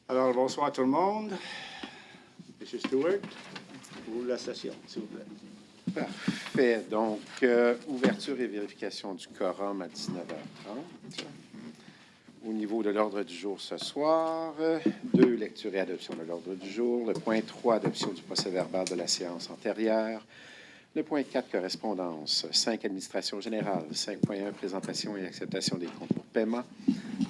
Alors, bonsoir tout le monde. Monsieur Stewart, ouvre la session, s'il vous plaît. Parfait. Donc, ouverture et vérification du quorum à 19h30. Au niveau de l'ordre du jour ce soir, 2, lecture et adoption de l'ordre du jour. Le point 3, adoption du procès-verbal de la séance antérieure. Le point 4, correspondance. 5, administration générale. 5.1, présentation et acceptation des comptes pour paiement.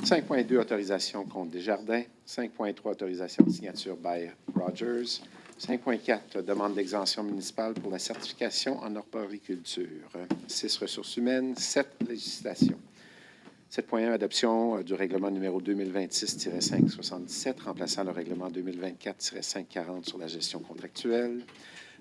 5.2, autorisation compte Desjardins. 5.3, autorisation de signature by Rogers. 5.4, demande d'exemption municipale pour la certification en arboriculture. 6, ressources humaines. 7, législation. 7.1, adoption du règlement numéro 2026-577, remplaçant le règlement 2024-540 sur la gestion contractuelle.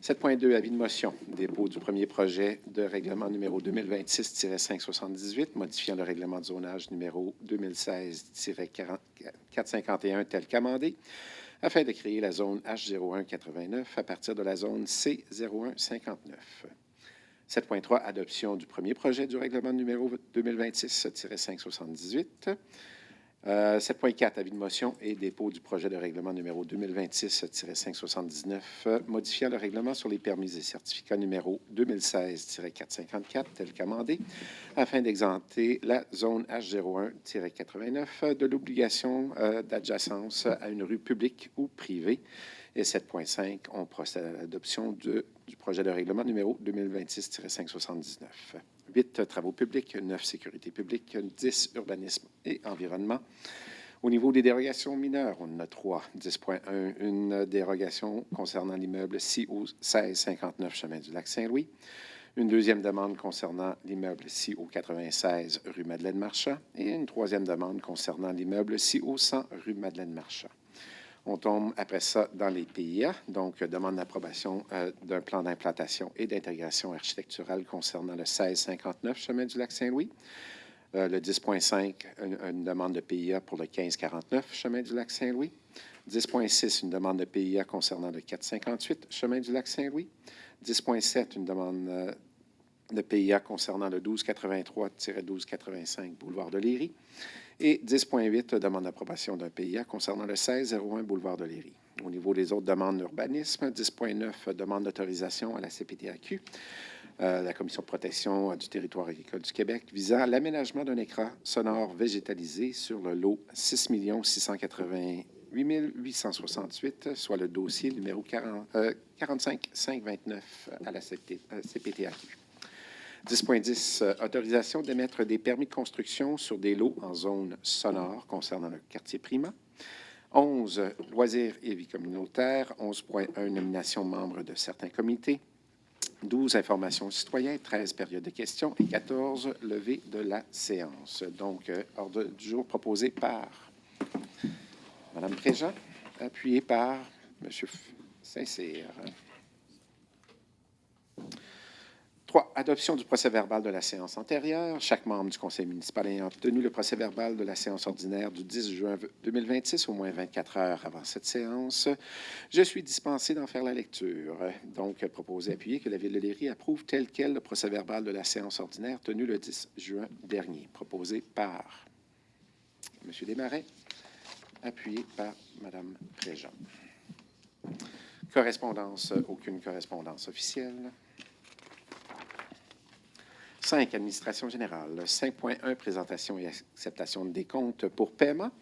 7.2, avis de motion, dépôt du premier projet de règlement numéro 2026-578, modifiant le règlement de zonage numéro 2016-451 tel qu'amendé, afin de créer la zone H0189 à partir de la zone C0159. 7.3, adoption du premier projet du règlement numéro 2026-578. 7.4, avis de motion et dépôt du projet de règlement numéro 2026-579, modifiant le règlement sur les permis et certificats numéro 2016-454, tel qu'amendé, afin d'exempter la zone H01-89 de l'obligation d'adjacence à une rue publique ou privée. Et 7.5, on procède à l'adoption du projet de règlement numéro 2026-579. 8, travaux publics. 9, sécurité publique. 10, urbanisme et environnement. Au niveau des dérogations mineures, on en a 3. 10.1, une dérogation concernant l'immeuble CO 1659 Chemin du Lac-Saint-Louis. Une deuxième demande concernant l'immeuble CO 96 rue Madeleine-Marchand. Et une troisième demande concernant l'immeuble CO 100 rue Madeleine-Marchand. On tombe après ça dans les PIA, donc demande d'approbation d'un plan d'implantation et d'intégration architecturale concernant le 1659 Chemin du Lac-Saint-Louis. Le 10.5, une demande de PIA pour le 1549 Chemin du Lac-Saint-Louis. 10.6, une demande de PIA concernant le 458 Chemin du Lac-Saint-Louis. 10.7, une demande de PIA concernant le 1283-1285 Boulevard de Léry. Et 10.8, demande d'approbation d'un PIA concernant le 1601 Boulevard de Léry. Au niveau des autres demandes d'urbanisme, 10.9, demande d'autorisation à la CPTAQ, la Commission de protection du territoire agricole du Québec, visant l'aménagement d'un écran sonore végétalisé sur le lot 6 688 868, soit le dossier numéro 45-529 à la CPTAQ. 10.10, autorisation d'émettre des permis de construction sur des lots en zone sonore concernant le quartier Prima. 11, loisirs et vie communautaire. 11.1, nomination membres de certains comités. 12, information aux citoyens. 13, période de questions. Et 14, levée de la séance. Donc, ordre du jour proposé par Mme Préjean, appuyé par M. Saint-Cyr. 3, adoption du procès-verbal de la séance antérieure. Chaque membre du conseil municipal ayant obtenu le procès-verbal de la séance ordinaire du 10 juin 2026, au moins 24 heures avant cette séance, je suis dispensé d'en faire la lecture. Donc, proposé, appuyé que la Ville de Léry approuve tel quel le procès-verbal de la séance ordinaire tenu le 10 juin dernier. Proposé par M. Desmarais, appuyé par Mme Préjean. Correspondance, aucune correspondance officielle. 5, administration générale. 5.1, présentation et acceptation des comptes pour paiement.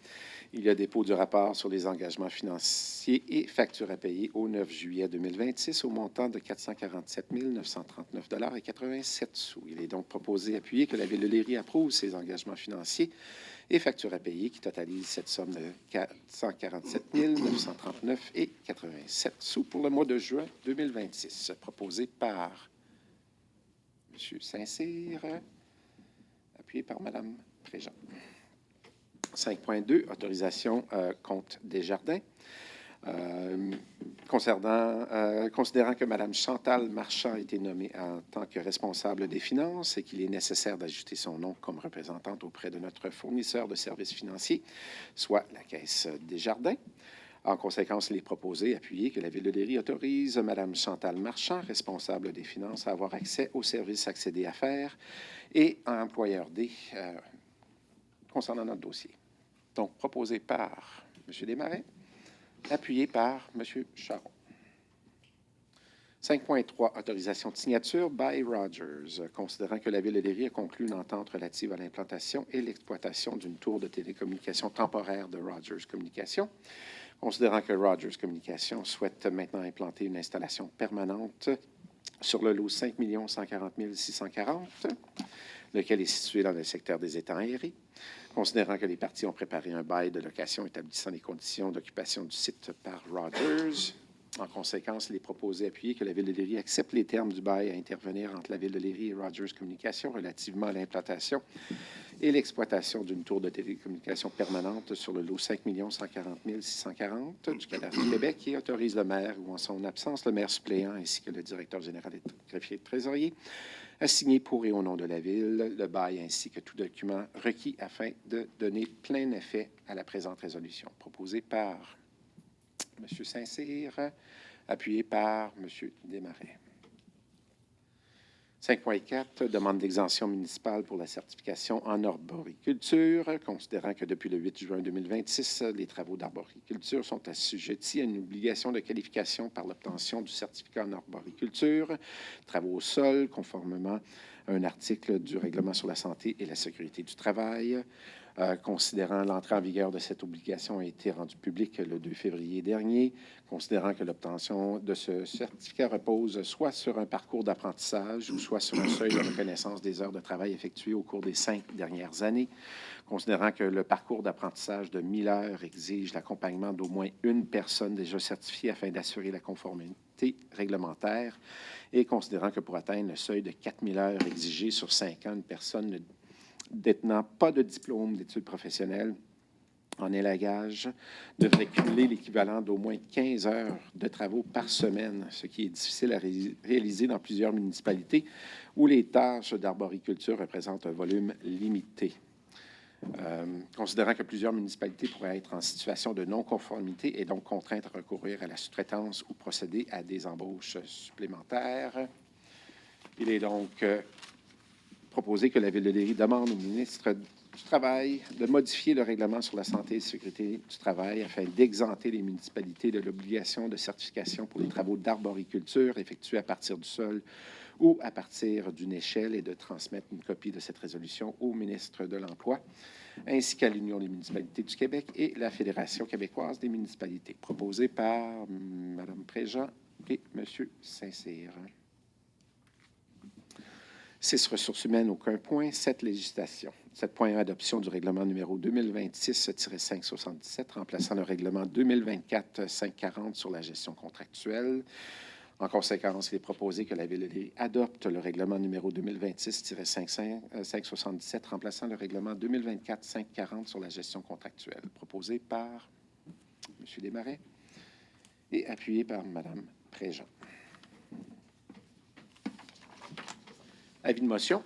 Il y a dépôt du rapport sur les engagements financiers et factures à payer au 9 juillet 2026 au montant de 447 939,87 $. Il est donc proposé, appuyé, que la Ville de Léry approuve ces engagements financiers et factures à payer qui totalisent cette somme de 447 939,87 $ pour le mois de juin 2026. Proposé par M. Saint-Cyr, appuyé par Mme Préjean. 5.2, autorisation compte Desjardins. Considérant que Mme Chantal Marchand a été nommée en tant que responsable des finances et qu'il est nécessaire d'ajouter son nom comme représentante auprès de notre fournisseur de services financiers, soit la Caisse Desjardins. En conséquence, il est proposé, appuyé, que la Ville de Léry autorise Mme Chantal Marchand, responsable des finances, à avoir accès aux services accédés à faire et à employeur D concernant notre dossier. Donc, proposé par M. Desmarais, appuyé par M. Charon. 5.3, autorisation de signature by Rogers. Considérant que la Ville de Léry a conclu une entente relative à l'implantation et l'exploitation d'une tour de télécommunication temporaire de Rogers Communications. Considérant que Rogers Communications souhaite maintenant implanter une installation permanente sur le lot 5 140 640, lequel est situé dans le secteur des étangs aérés. Considérant que les parties ont préparé un bail de location établissant les conditions d'occupation du site par Rogers, en conséquence, il est proposé appuyer que la Ville de Léry accepte les termes du bail à intervenir entre la Ville de Léry et Rogers Communications relativement à l'implantation et l'exploitation d'une tour de télécommunication permanente sur le lot 5 140 640 du cadastre du Québec et autorise le maire ou en son absence le maire suppléant ainsi que le directeur général et greffier de trésorier à signer pour et au nom de la Ville le bail ainsi que tout document requis afin de donner plein effet à la présente résolution. Proposée par M. Saint-Cyr, appuyé par M. Desmarais. 5.4, demande d'exemption municipale pour la certification en arboriculture. Considérant que depuis le 8 juin 2026, les travaux d'arboriculture sont assujettis à une obligation de qualification par l'obtention du certificat en arboriculture, travaux au sol, conformément à un article du Règlement sur la santé et la sécurité du travail. Considérant l'entrée en vigueur de cette obligation a été rendue publique le 2 février dernier, considérant que l'obtention de ce certificat repose soit sur un parcours d'apprentissage ou soit sur un seuil de reconnaissance des heures de travail effectuées au cours des 5 dernières années, considérant que le parcours d'apprentissage de 1000 heures exige l'accompagnement d'au moins une personne déjà certifiée afin d'assurer la conformité réglementaire, et considérant que pour atteindre le seuil de 4000 heures exigé sur 5 ans, une personne ne détenant pas de diplôme d'études professionnelles en élagage devrait cumuler l'équivalent d'au moins 15 heures de travaux par semaine, ce qui est difficile à réaliser dans plusieurs municipalités où les tâches d'arboriculture représentent un volume limité. Considérant que plusieurs municipalités pourraient être en situation de non-conformité et donc contraintes à recourir à la sous-traitance ou procéder à des embauches supplémentaires, il est donc proposé que la Ville de Léry demande au ministre du Travail de modifier le règlement sur la santé et la sécurité du travail afin d'exenter les municipalités de l'obligation de certification pour les travaux d'arboriculture effectués à partir du sol ou à partir d'une échelle et de transmettre une copie de cette résolution au ministre de l'Emploi, ainsi qu'à l'Union des municipalités du Québec et la Fédération québécoise des municipalités. Proposé par Mme Préjean et M. Saint-Cyr. 6, ressources humaines, aucun point. 7, législation. 7.1, adoption du règlement numéro 2026-577, remplaçant le règlement 2024-540 sur la gestion contractuelle. En conséquence, il est proposé que la Ville de Léry adopte le règlement numéro 2026-577, remplaçant le règlement 2024-540 sur la gestion contractuelle. Proposé par M. Desmarais et appuyé par Mme Préjean. Avis de motion.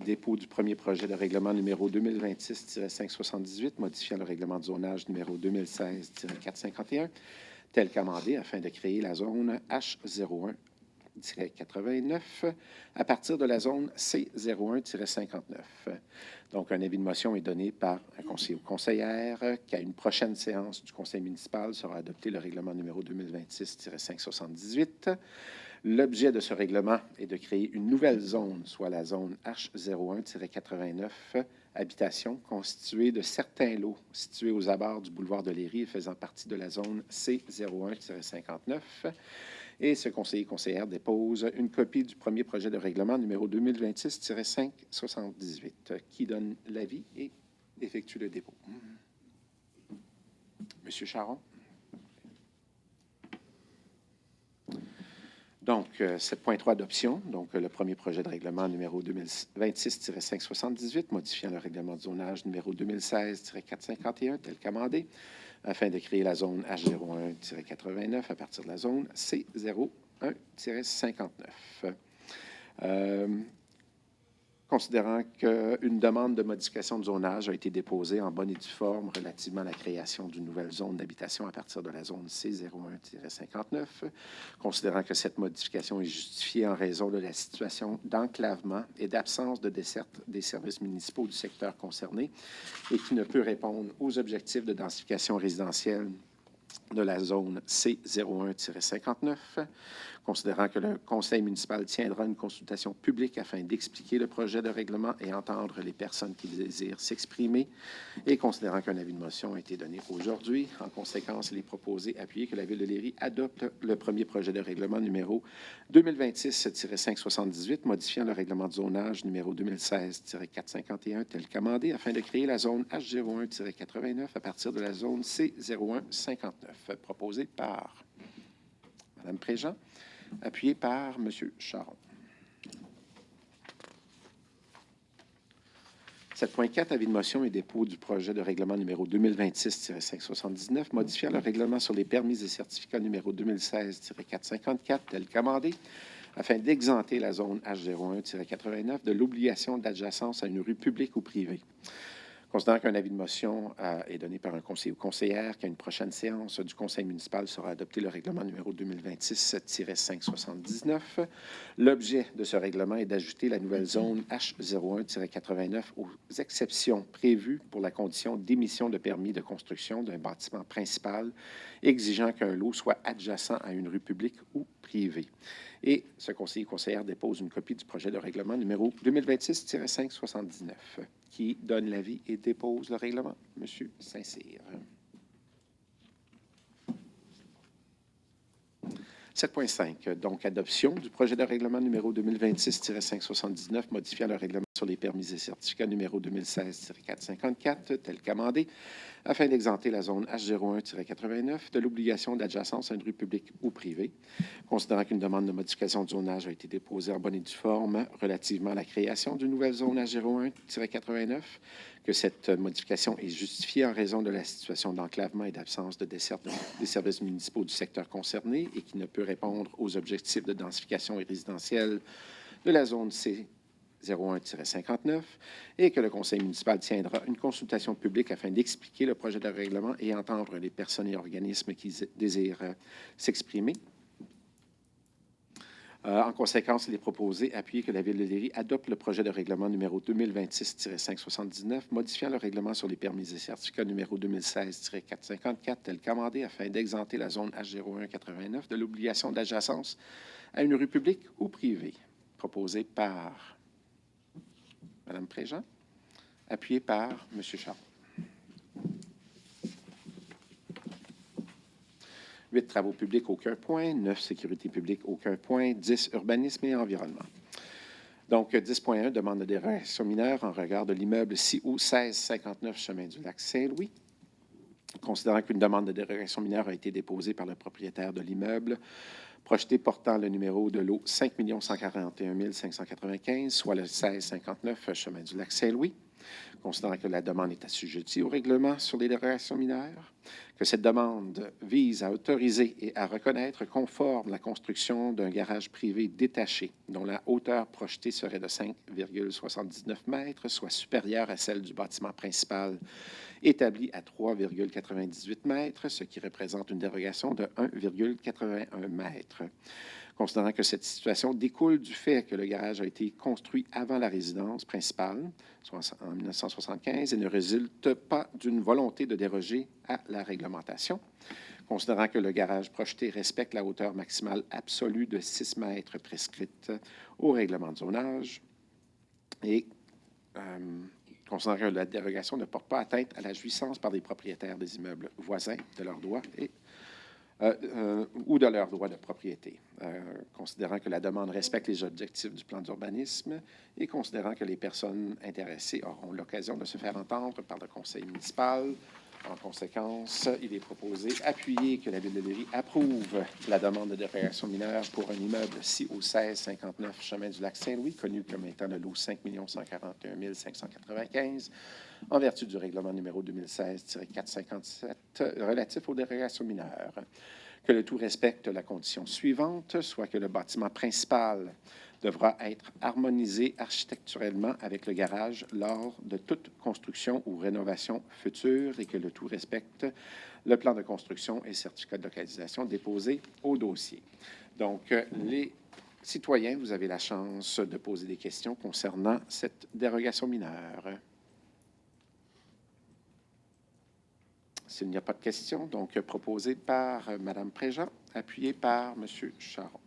Dépôt du premier projet de règlement numéro 2026-578, modifiant le règlement de zonage numéro 2016-451, tel qu'amendé afin de créer la zone H01-89 à partir de la zone C01-59. Donc, un avis de motion est donné par un conseiller ou conseillère qu'à une prochaine séance du conseil municipal sera adopté le règlement numéro 2026-578. L'objet de ce règlement est de créer une nouvelle zone, soit la zone H01-89, habitation, constituée de certains lots situés aux abords du boulevard de Léry et faisant partie de la zone C01-59. Et ce conseiller-conseillère dépose une copie du premier projet de règlement numéro 2026-578 qui donne l'avis et effectue le dépôt. Monsieur Charon. Donc, 7.3, adoption. Donc, le premier projet de règlement numéro 2026-578, modifiant le règlement de zonage numéro 2016-451, tel qu'amendé, afin de créer la zone H01-89 à partir de la zone C01-59. considérant qu'une demande de modification de zonage a été déposée en bonne et due forme relativement à la création d'une nouvelle zone d'habitation à partir de la zone C01-59, considérant que cette modification est justifiée en raison de la situation d'enclavement et d'absence de desserte des services municipaux du secteur concerné et qui ne peut répondre aux objectifs de densification résidentielle de la zone C01-59, considérant que le conseil municipal tiendra une consultation publique afin d'expliquer le projet de règlement et entendre les personnes qui désirent s'exprimer, et considérant qu'un avis de motion a été donné aujourd'hui. En conséquence, il est proposé, appuyé, que la Ville de Léry adopte le premier projet de règlement numéro 2026-578, modifiant le règlement de zonage numéro 2016-451 tel qu'amendé, afin de créer la zone H01-89 à partir de la zone C01-59, proposée par Mme Préjean, appuyé par M. Charon. 7.4, avis de motion et dépôt du projet de règlement numéro 2026-579, modifiant le règlement sur les permis et certificats numéro 2016-454, tel qu'amendé, afin d'exenter la zone H01-89 de l'obligation d'adjacence à une rue publique ou privée. Considérant qu'un avis de motion est donné par un conseiller ou conseillère, qu'à une prochaine séance du conseil municipal sera adopté le règlement numéro 2026-579. L'objet de ce règlement est d'ajouter la nouvelle zone H01-89 aux exceptions prévues pour la condition d'émission de permis de construction d'un bâtiment principal exigeant qu'un lot soit adjacent à une rue publique ou privée. Et ce conseiller ou conseillère dépose une copie du projet de règlement numéro 2026-579 qui donne l'avis et dépose le règlement. Monsieur Saint-Cyr. 7.5. Donc, adoption du projet de règlement numéro 2026-579, modifiant le règlement sur les permis et certificats numéro 2016-454, tel qu'amendé, afin d'exenter la zone H01-89 de l'obligation d'adjacence à une rue publique ou privée. Considérant qu'une demande de modification de zonage a été déposée en bonne et due forme relativement à la création d'une nouvelle zone H01-89, que cette modification est justifiée en raison de la situation d'enclavement et d'absence de desserte des services municipaux du secteur concerné et qui ne peut répondre aux objectifs de densification et résidentielle de la zone C01-59 et que le conseil municipal tiendra une consultation publique afin d'expliquer le projet de règlement et entendre les personnes et organismes qui désirent s'exprimer. En conséquence, il est proposé, appuyé, que la Ville de Léry adopte le projet de règlement numéro 2026-579, modifiant le règlement sur les permis et certificats numéro 2016-454, tel qu'amendé, afin d'exenter la zone H01-89 de l'obligation d'adjacence à une rue publique ou privée. Proposé par Mme Préjean, appuyé par M. Charon. 8, travaux publics, aucun point. 9, sécurité publique, aucun point. 10, urbanisme et environnement. Donc, 10.1, demande de dérogation mineure en regard de l'immeuble CIO 1659 Chemin du Lac Saint-Louis. Considérant qu'une demande de dérogation mineure a été déposée par le propriétaire de l'immeuble, projeté portant le numéro de lot 5 141 595, soit le 1659 Chemin du Lac Saint-Louis, considérant que la demande est assujettie au règlement sur les dérogations mineures, que cette demande vise à autoriser et à reconnaître conforme la construction d'un garage privé détaché dont la hauteur projetée serait de 5,79 mètres, soit supérieure à celle du bâtiment principal établi à 3,98 mètres, ce qui représente une dérogation de 1,81 mètre. Considérant que cette situation découle du fait que le garage a été construit avant la résidence principale, soit en 1975, et ne résulte pas d'une volonté de déroger à la réglementation. Considérant que le garage projeté respecte la hauteur maximale absolue de 6 mètres prescrite au règlement de zonage, et considérant que la dérogation ne porte pas atteinte à la jouissance par des propriétaires des immeubles voisins de leurs droits ou de leurs droits de propriété, considérant que la demande respecte les objectifs du plan d'urbanisme et considérant que les personnes intéressées auront l'occasion de se faire entendre par le conseil municipal. En conséquence, il est proposé, appuyé, que la Ville de Léry approuve la demande de dérogation mineure pour un immeuble CIO 1659 Chemin du Lac Saint-Louis, connu comme étant le lot 5 141 595, en vertu du règlement numéro 2016-457 relatif aux dérogations mineures. Que le tout respecte la condition suivante, soit que le bâtiment principal devra être harmonisé architecturellement avec le garage lors de toute construction ou rénovation future et que le tout respecte le plan de construction et certificat de localisation déposé au dossier. Donc, les citoyens, vous avez la chance de poser des questions concernant cette dérogation mineure. S'il n'y a pas de questions, donc proposé par Mme Préjean, appuyé par M. Charon.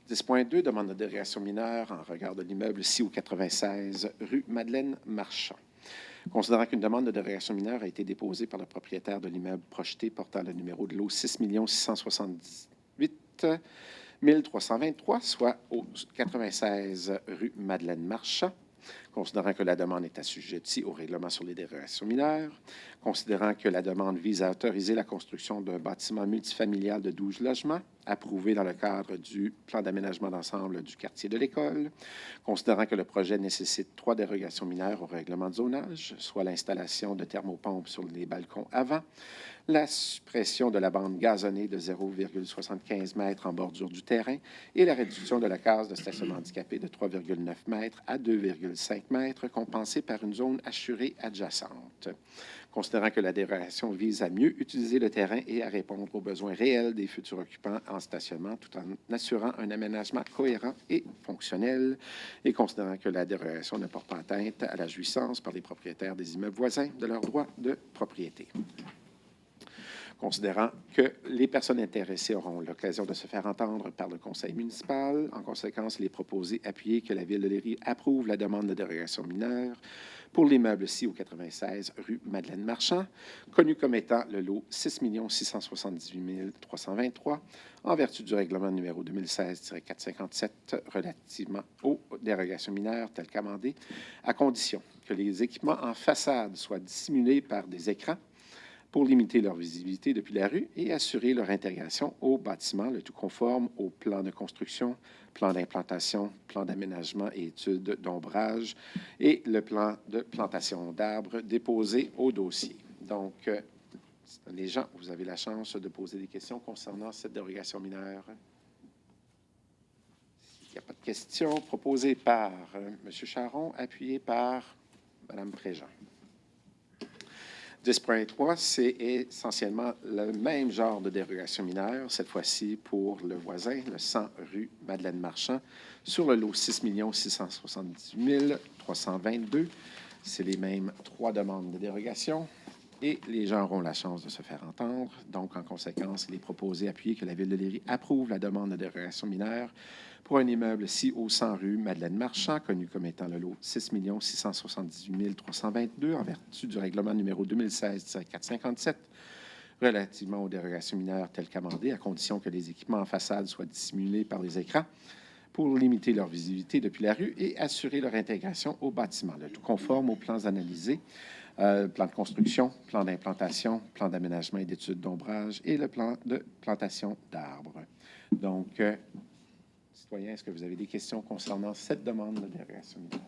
10.2, demande de dérogation mineure en regard de l'immeuble CIO 96, rue Madeleine-Marchand. Considérant qu'une demande de dérogation mineure a été déposée par le propriétaire de l'immeuble projeté portant le numéro de lot 6 678 1323, soit au 96 rue Madeleine-Marchand, considérant que la demande est assujettie au règlement sur les dérogations mineures, considérant que la demande vise à autoriser la construction d'un bâtiment multifamilial de 12 logements, approuvé dans le cadre du plan d'aménagement d'ensemble du quartier de l'école, considérant que le projet nécessite 3 dérogations mineures au règlement de zonage, soit l'installation de thermopompes sur les balcons avant, la suppression de la bande gazonnée de 0,75 mètres en bordure du terrain et la réduction de la case de stationnement handicapé de 3,9 mètres à 2,5 mètres, compensée par une zone assurée adjacente. Considérant que la dérogation vise à mieux utiliser le terrain et à répondre aux besoins réels des futurs occupants en stationnement, tout en assurant un aménagement cohérent et fonctionnel, et considérant que la dérogation ne porte pas atteinte à la jouissance par les propriétaires des immeubles voisins de leurs droits de propriété. Considérant que les personnes intéressées auront l'occasion de se faire entendre par le conseil municipal, en conséquence, il est proposé appuyer que la Ville de Léry approuve la demande de dérogation mineure pour l'immeuble CIO 96 rue Madeleine-Marchand, connu comme étant le lot 6 678 323, en vertu du règlement numéro 2016-457 relativement aux dérogations mineures telles qu'amendées, à condition que les équipements en façade soient dissimulés par des écrans pour limiter leur visibilité depuis la rue et assurer leur intégration au bâtiment, le tout conforme au plan de construction, plan d'implantation, plan d'aménagement et études d'ombrage et le plan de plantation d'arbres déposé au dossier. Donc, les gens, vous avez la chance de poser des questions concernant cette dérogation mineure. S'il n'y a pas de questions, proposées par M. Charon, appuyé par Mme Préjean. 10.3, c'est essentiellement le même genre de dérogation mineure, cette fois-ci pour le voisin, le 100 rue Madeleine-Marchand, sur le lot 6 678 322. C'est les mêmes 3 demandes de dérogation et les gens auront la chance de se faire entendre. Donc, en conséquence, il est proposé d'appuyer que la Ville de Léry approuve la demande de dérogation mineure pour un immeuble CIO 100 rue Madeleine-Marchand, connu comme étant le lot 6 678 322, en vertu du règlement numéro 2016-457, relativement aux dérogations mineures telles qu'amendées, à condition que les équipements en façade soient dissimulés par les écrans pour limiter leur visibilité depuis la rue et assurer leur intégration au bâtiment, le tout conforme aux plans analysés, plan de construction, plan d'implantation, plan d'aménagement et d'études d'ombrage et le plan de plantation d'arbres. Donc, citoyens, est-ce que vous avez des questions concernant cette demande de dérogation mineure?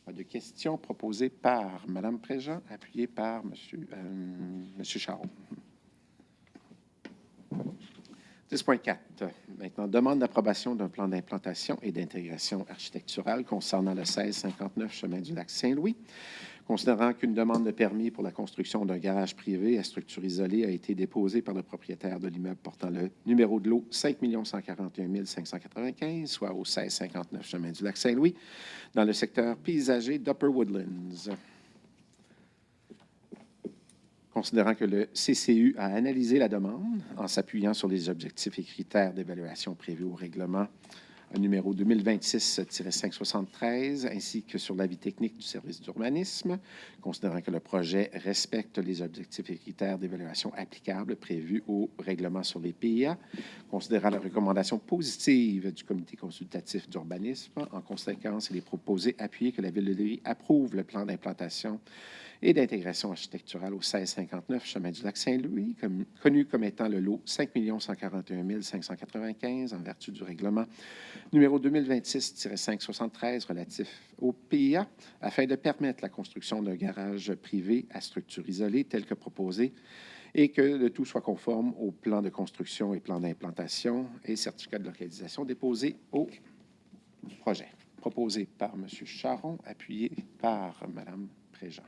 Pas de questions proposées par Mme Préjean, appuyée par M. Charon. 10.4. Maintenant, demande d'approbation d'un plan d'implantation et d'intégration architecturale concernant le 1659 chemin du lac Saint-Louis. Considérant qu'une demande de permis pour la construction d'un garage privé à structure isolée a été déposée par le propriétaire de l'immeuble portant le numéro de lot 5 141 595, soit au 1659 chemin du lac Saint-Louis, dans le secteur paysager d'Upper Woodlands. Considérant que le CCU a analysé la demande en s'appuyant sur les objectifs et critères d'évaluation prévus au règlement numéro 2026-573, ainsi que sur l'avis technique du service d'urbanisme, considérant que le projet respecte les objectifs et critères d'évaluation applicables prévus au règlement sur les PIA, considérant la recommandation positive du comité consultatif d'urbanisme, en conséquence, il est proposé appuyer que la Ville de Léry approuve le plan d'implantation et d'intégration architecturale au 1659 chemin du lac Saint-Louis, connu comme étant le lot 5 141 595 en vertu du règlement numéro 2026-573 relatif au PIA, afin de permettre la construction d'un garage privé à structure isolée tel que proposé et que le tout soit conforme au plan de construction et plan d'implantation et certificat de localisation déposé au projet. Proposé par M. Charron, appuyé par Mme Préjean.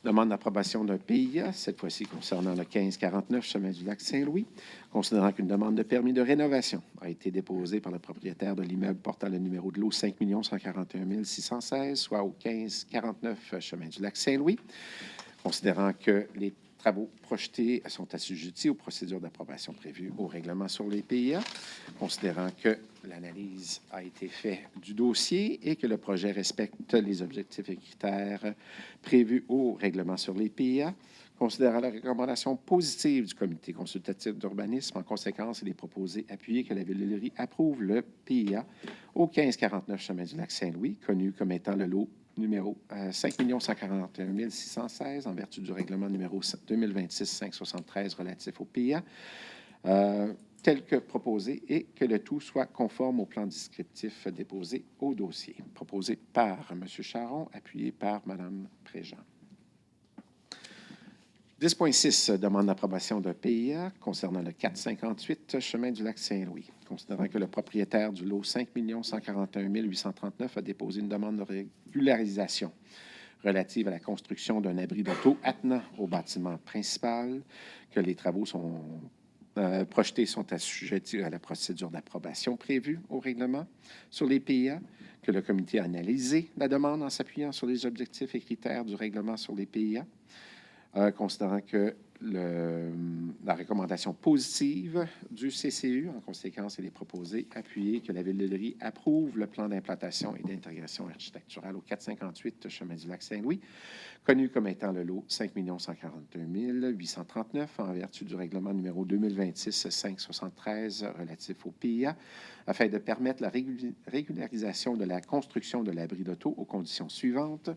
Demande d'approbation d'un PIA, cette fois-ci concernant le 1549 chemin du lac Saint-Louis, considérant qu'une demande de permis de rénovation a été déposée par le propriétaire de l'immeuble portant le numéro de lot 5 141 616, soit au 1549 chemin du lac Saint-Louis, considérant que les travaux projetés sont assujettis aux procédures d'approbation prévues au règlement sur les PIA, considérant que l'analyse a été faite du dossier et que le projet respecte les objectifs et critères prévus au règlement sur les PIA, considérant la recommandation positive du comité consultatif d'urbanisme, en conséquence, il est proposé appuyer que la Ville de Léry approuve le PIA au 1549 chemin du lac Saint-Louis, connu comme étant le lot numéro 5 141 616 en vertu du règlement numéro 2026-573 relatif au PIA, tel que proposé, et que le tout soit conforme au plan descriptif déposé au dossier. Proposé par M. Charron, appuyé par Mme Préjean. 10.6, demande d'approbation d'un PIA concernant le 458 chemin du lac Saint-Louis. Considérant que le propriétaire du lot 5 141 839 a déposé une demande de régularisation relative à la construction d'un abri d'auto attenant au bâtiment principal, que les travaux projetés sont assujettis à la procédure d'approbation prévue au règlement sur les PIA, que le comité a analysé la demande en s'appuyant sur les objectifs et critères du règlement sur les PIA, considérant que la recommandation positive du CCU, en conséquence, il est proposé appuyer que la Ville de Léry approuve le plan d'implantation et d'intégration architecturale au 458 chemin du lac Saint-Louis, connu comme étant le lot 5 142 839 en vertu du règlement numéro 2026-573 relatif au PIA, afin de permettre la régularisation de la construction de l'abri d'auto aux conditions suivantes,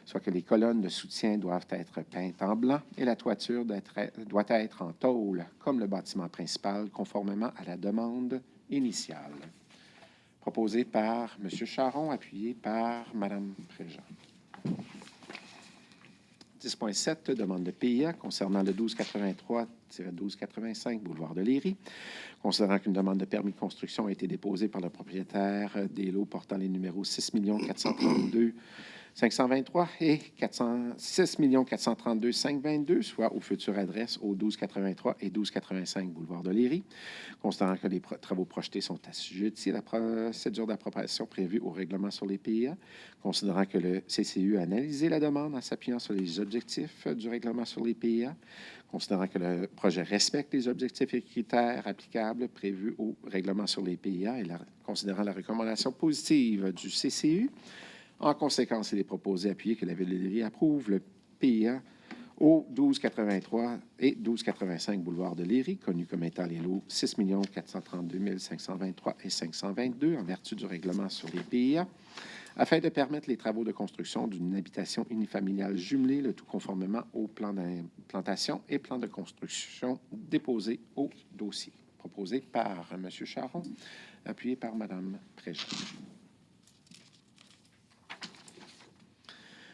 soit que les colonnes de soutien doivent être peintes en blanc et la toiture doit être en tôle, comme le bâtiment principal, conformément à la demande initiale. Proposé par M. Charron, appuyé par Mme Préjean. 10.7, demande de PIA concernant le 1283-1285 boulevard de Léry. Considérant qu'une demande de permis de construction a été déposée par le propriétaire des lots portant les numéros 6 432 523 et 6 432 522, soit aux futures adresses au 1283 et 1285 boulevard de Léry. Considérant que les travaux projetés sont assujettis à la procédure d'approbation prévue au règlement sur les PIA, considérant que le CCU a analysé la demande en s'appuyant sur les objectifs du règlement sur les PIA, considérant que le projet respecte les objectifs et critères applicables prévus au règlement sur les PIA et considérant la recommandation positive du CCU, en conséquence, il est proposé d'appuyer que la Ville de Léry approuve le PIA au 1283 et 1285 boulevard de Léry, connu comme étant les lots 6 432 523 et 522 en vertu du règlement sur les PIA, afin de permettre les travaux de construction d'une habitation unifamiliale jumelée, le tout conformément au plan d'implantation et plan de construction déposé au dossier. Proposé par M. Charron, appuyé par Mme Préjean.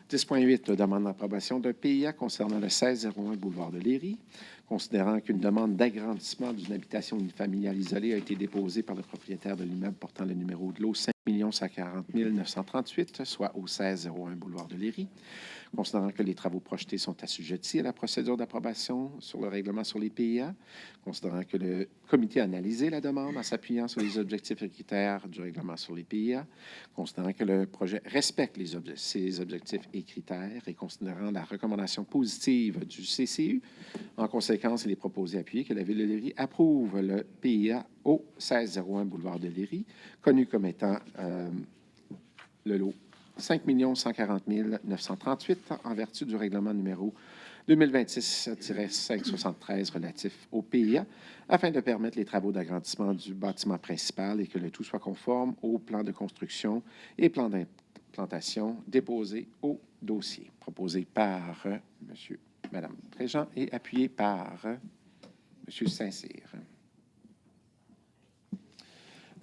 10.8, demande d'approbation d'un PIA concernant le 1601 boulevard de Léry. Considérant qu'une demande d'agrandissement d'une habitation unifamiliale isolée a été déposée par le propriétaire de l'immeuble portant le numéro de lot 5 140 938, soit au 1601 boulevard de Léry. Considérant que les travaux projetés sont assujettis à la procédure d'approbation sur le règlement sur les PIA, considérant que le comité a analysé la demande en s'appuyant sur les objectifs et critères du règlement sur les PIA, considérant que le projet respecte ces objectifs et critères et considérant la recommandation positive du CCU, en conséquence, il est proposé d'appuyer que la Ville de Léry approuve le PIA au 1601 boulevard de Léry, connu comme étant le lot 5 140 938 en vertu du règlement numéro 2026-573 relatif au PIA, afin de permettre les travaux d'agrandissement du bâtiment principal et que le tout soit conforme au plan de construction et plan d'implantation déposé au dossier. Proposé par Mme Préjean et appuyé par M. Saint-Cyr.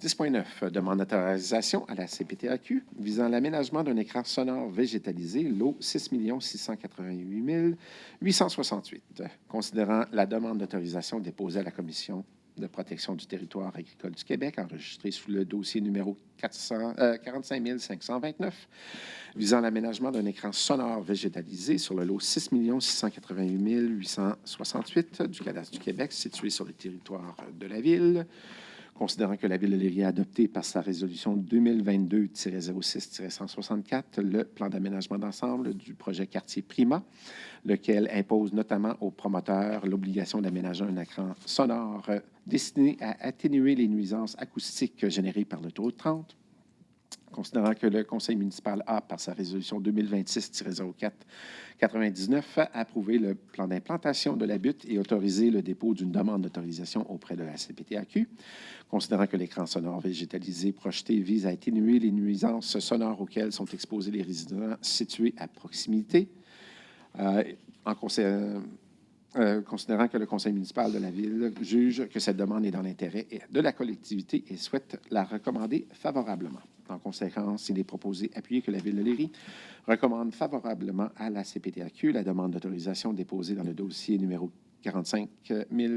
10.9, demande d'autorisation à la CPTAQ visant l'aménagement d'un écran sonore végétalisé, lot 6 688 868. Considérant la demande d'autorisation déposée à la Commission de protection du territoire agricole du Québec, enregistrée sous le dossier numéro 45 529, visant l'aménagement d'un écran sonore végétalisé sur le lot 6 688 868 du cadastre du Québec, situé sur le territoire de la ville. Considérant que la Ville de Léry a adopté par sa résolution 2022-06-164 le plan d'aménagement d'ensemble du projet Quartier Prima, lequel impose notamment aux promoteurs l'obligation d'aménager un écran sonore destiné à atténuer les nuisances acoustiques générées par l'autoroute 30. Considérant que le Conseil municipal a, par sa résolution 2026-04-99, approuvé le plan d'implantation de la butte et autorisé le dépôt d'une demande d'autorisation auprès de la CPTAQ. Considérant que l'écran sonore végétalisé projeté vise à atténuer les nuisances sonores auxquelles sont exposés les résidents situés à proximité. Considérant que le conseil municipal de la Ville juge que cette demande est dans l'intérêt de la collectivité et souhaite la recommander favorablement. En conséquence, il est proposé appuyer que la Ville de Léry recommande favorablement à la CPTAQ la demande d'autorisation déposée dans le dossier numéro 45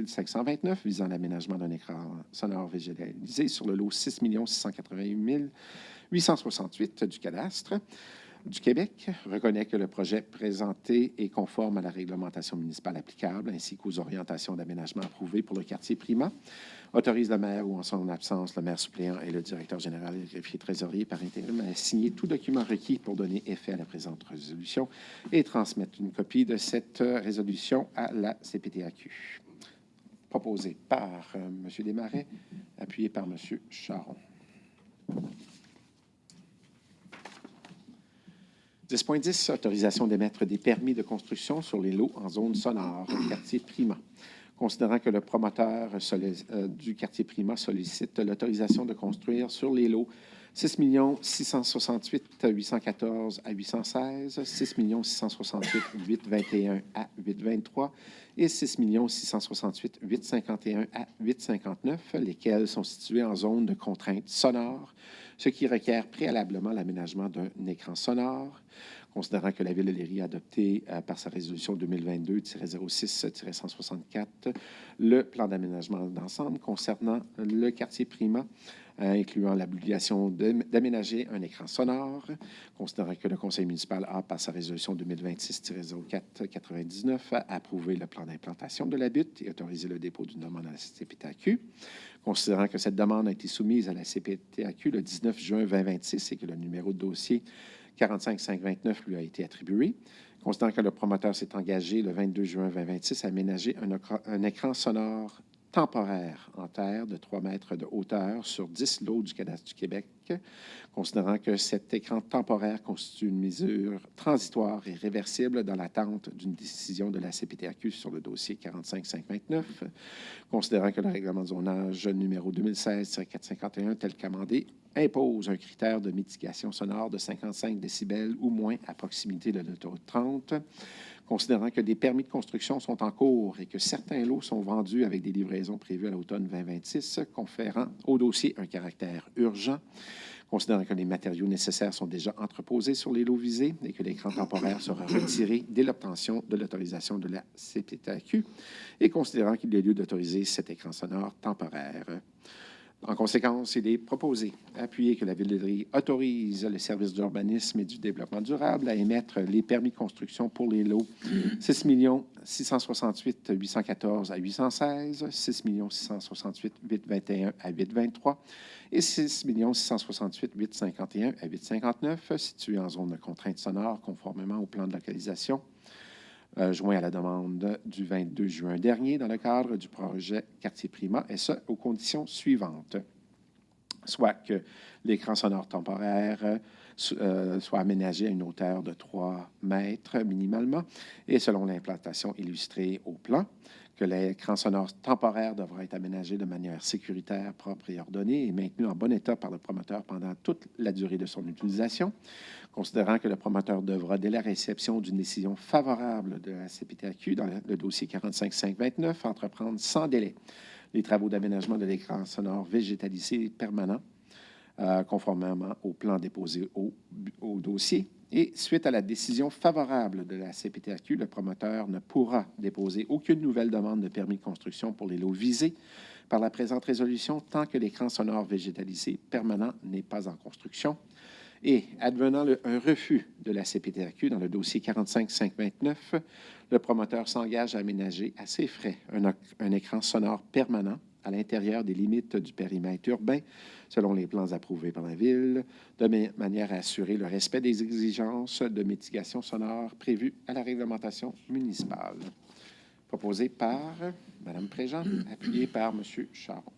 529 visant l'aménagement d'un écran sonore végétalisé sur le lot 6 688 868 du cadastre du Québec, reconnaît que le projet présenté est conforme à la réglementation municipale applicable ainsi qu'aux orientations d'aménagement approuvées pour le quartier Prima, autorise le maire ou en son absence le maire suppléant et le directeur général et le greffier trésorier par intérim à signer tout document requis pour donner effet à la présente résolution et transmettre une copie de cette résolution à la CPTAQ. Proposé par M. Desmarais, appuyé par M. Charon. 10.10, autorisation d'émettre des permis de construction sur les lots en zone sonore, quartier Prima. Considérant que le promoteur du quartier Prima sollicite l'autorisation de construire sur les lots 6 668 814 à 816, 6 668 821 à 823 et 6 668 851 à 859, lesquels sont situés en zone de contrainte sonore, ce qui requiert préalablement l'aménagement d'un écran sonore. Considérant que la Ville de Léry a adopté par sa résolution 2022-06-164 le plan d'aménagement d'ensemble concernant le quartier Prima, incluant l'obligation d'aménager un écran sonore. Considérant que le Conseil municipal a, par sa résolution 2026-04-99, approuvé le plan d'implantation de la butte et autorisé le dépôt d'une demande à la CPTAQ. Considérant que cette demande a été soumise à la CPTAQ le 19 juin 2026 et que le numéro de dossier 45 529 lui a été attribué. Considérant que le promoteur s'est engagé le 22 juin 2026 à aménager un écran sonore temporaire en terre de 3 mètres de hauteur sur 10 lots du cadastre du Québec, considérant que cet écran temporaire constitue une mesure transitoire et réversible dans l'attente d'une décision de la CPTAQ sur le dossier 45 529, considérant que le règlement de zonage numéro 2016-451 tel qu'amendé impose un critère de mitigation sonore de 55 décibels ou moins à proximité de l'autoroute 30, considérant que des permis de construction sont en cours et que certains lots sont vendus avec des livraisons prévues à l'automne 2026, conférant au dossier un caractère urgent, considérant que les matériaux nécessaires sont déjà entreposés sur les lots visés et que l'écran temporaire sera retiré dès l'obtention de l'autorisation de la CPTAQ, et considérant qu'il y a lieu d'autoriser cet écran sonore temporaire. En conséquence, il est proposé d'appuyer que la Ville de Léry autorise le service d'urbanisme et du développement durable à émettre les permis de construction pour les lots 6 668 814 à 816, 6 668 821 à 823 et 6 668 851 à 859, situés en zone de contrainte sonore conformément au plan de localisation joint à la demande du 22 juin dernier dans le cadre du projet Quartier Prima, et ce, aux conditions suivantes. Soit que l'écran sonore temporaire soit aménagé à une hauteur de 3 mètres minimalement, et selon l'implantation illustrée au plan, que l'écran sonore temporaire devra être aménagé de manière sécuritaire, propre et ordonnée et maintenu en bon état par le promoteur pendant toute la durée de son utilisation, considérant que le promoteur devra, dès la réception d'une décision favorable de la CPTAQ dans le dossier 45 529, entreprendre sans délai les travaux d'aménagement de l'écran sonore végétalisé permanent, conformément au plan déposé au dossier. Et suite à la décision favorable de la CPTAQ, le promoteur ne pourra déposer aucune nouvelle demande de permis de construction pour les lots visés par la présente résolution tant que l'écran sonore végétalisé permanent n'est pas en construction. Et advenant un refus de la CPTAQ dans le dossier 45-529, le promoteur s'engage à aménager à ses frais un écran sonore permanent à l'intérieur des limites du périmètre urbain, selon les plans approuvés par la Ville, de manière à assurer le respect des exigences de mitigation sonore prévues à la réglementation municipale. Proposé par Mme Préjean, appuyé par M. Charon.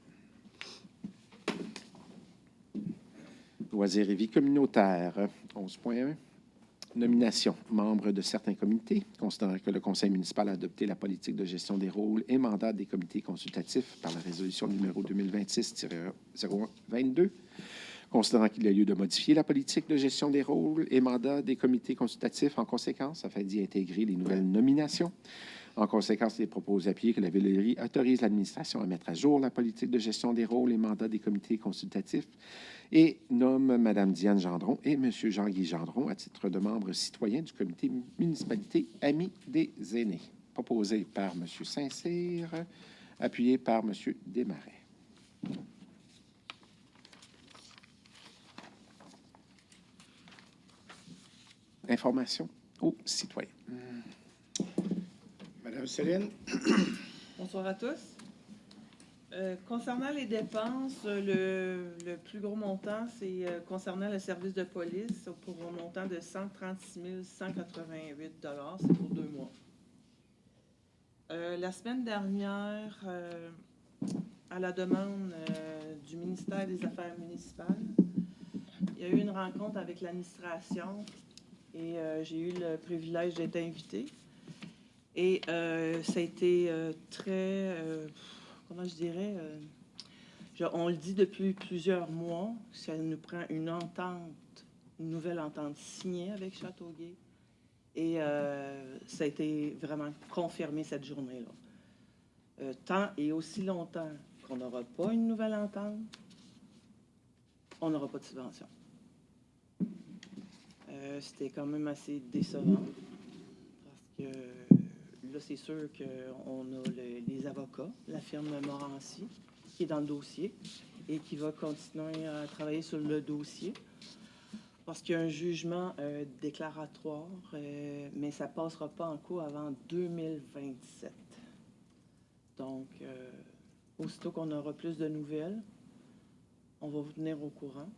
Loisirs et vie communautaire, 11.1. Nomination. Membres de certains comités, considérant que le Conseil municipal a adopté la politique de gestion des rôles et mandats des comités consultatifs par la résolution numéro 2026-0122, considérant qu'il y a lieu de modifier la politique de gestion des rôles et mandats des comités consultatifs en conséquence, afin d'y intégrer les nouvelles nominations. En conséquence, il est proposé d'appuyer que la Ville autorise l'administration à mettre à jour la politique de gestion des rôles et mandats des comités consultatifs et nomme Mme Diane Gendron et M. Jean-Guy Gendron à titre de membres citoyens du comité municipalité Amis des aînés. Proposé par M. Saint-Cyr, appuyé par M. Desmarais. Information aux citoyens. Madame Céline. Bonsoir à tous. Concernant les dépenses, le plus gros montant, c'est concernant le service de police pour un montant de 136 188 $. C'est pour 2 mois. La semaine dernière, à la demande du ministère des Affaires municipales, il y a eu une rencontre avec l'administration et j'ai eu le privilège d'être invitée. Et ça a été très, comment je dirais, on le dit depuis plusieurs mois, ça nous prend une entente, une nouvelle entente signée avec Châteauguay. Et ça a été vraiment confirmé cette journée-là. Tant et aussi longtemps qu'on n'aura pas une nouvelle entente, on n'aura pas de subvention. C'était quand même assez décevant parce que là, c'est sûr qu'on a les avocats, la firme Morancy, qui est dans le dossier et qui va continuer à travailler sur le dossier parce qu'il y a un jugement déclaratoire, mais ça ne passera pas en cours avant 2027. Donc, aussitôt qu'on aura plus de nouvelles, on va vous tenir au courant.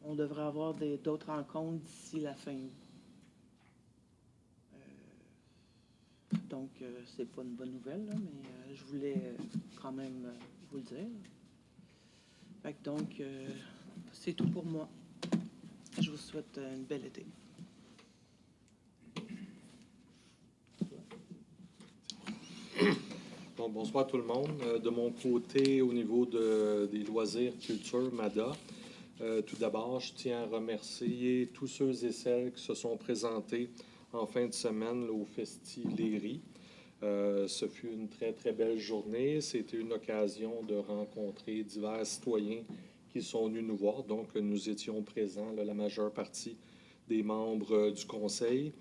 On devrait avoir d'autres rencontres d'ici la fin. Donc, c'est pas une bonne nouvelle, là, mais je voulais quand même vous le dire. Fait que donc, c'est tout pour moi. Je vous souhaite une belle été. Bon, bonsoir tout le monde. De mon côté, au niveau des loisirs culture MADA, tout d'abord, je tiens à remercier tous ceux et celles qui se sont présentés en fin de semaine là, au Festi-Léry. Ce fut une très, très belle journée. C'était une occasion de rencontrer divers citoyens qui sont venus nous voir. Donc, nous étions présents, là, la majeure partie des membres du conseil.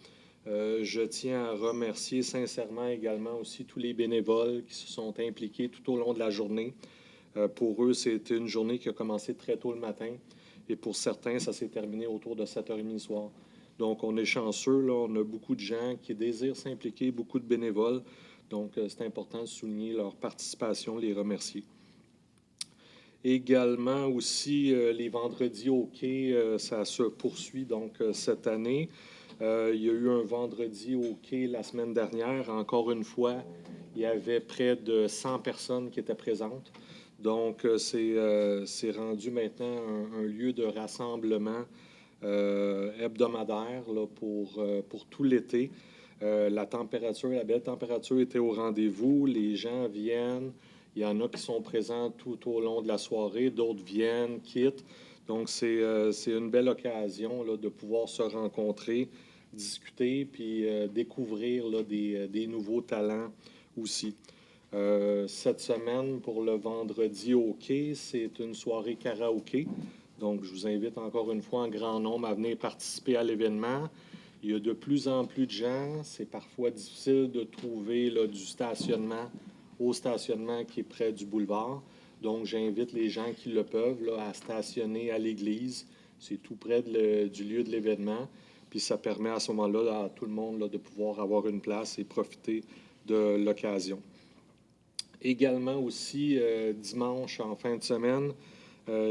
Je tiens à remercier sincèrement également aussi tous les bénévoles qui se sont impliqués tout au long de la journée. Pour eux, c'était une journée qui a commencé très tôt le matin et pour certains, ça s'est terminé autour de 7h30 le soir. Donc, on est chanceux, là, on a beaucoup de gens qui désirent s'impliquer, beaucoup de bénévoles. Donc, c'est important de souligner leur participation, les remercier. Également aussi, les vendredis au quai, ça se poursuit donc cette année. Il y a eu un vendredi au quai la semaine dernière. Encore une fois, il y avait près de 100 personnes qui étaient présentes. Donc, c'est rendu maintenant un lieu de rassemblement hebdomadaire là, pour tout l'été. La température, la belle température était au rendez-vous. Les gens viennent. Il y en a qui sont présents tout au long de la soirée. D'autres viennent, quittent. Donc, c'est une belle occasion là, de pouvoir se rencontrer, discuter, puis découvrir là, des nouveaux talents aussi. Cette semaine, pour le vendredi au quai, c'est une soirée karaoké. Donc, je vous invite encore une fois en grand nombre à venir participer à l'événement. Il y a de plus en plus de gens. C'est parfois difficile de trouver là, du stationnement au stationnement qui est près du boulevard. Donc, j'invite les gens qui le peuvent là, à stationner à l'église. C'est tout près du lieu de l'événement. Puis ça permet à ce moment-là à tout le monde là, de pouvoir avoir une place et profiter de l'occasion. Également aussi, dimanche en fin de semaine,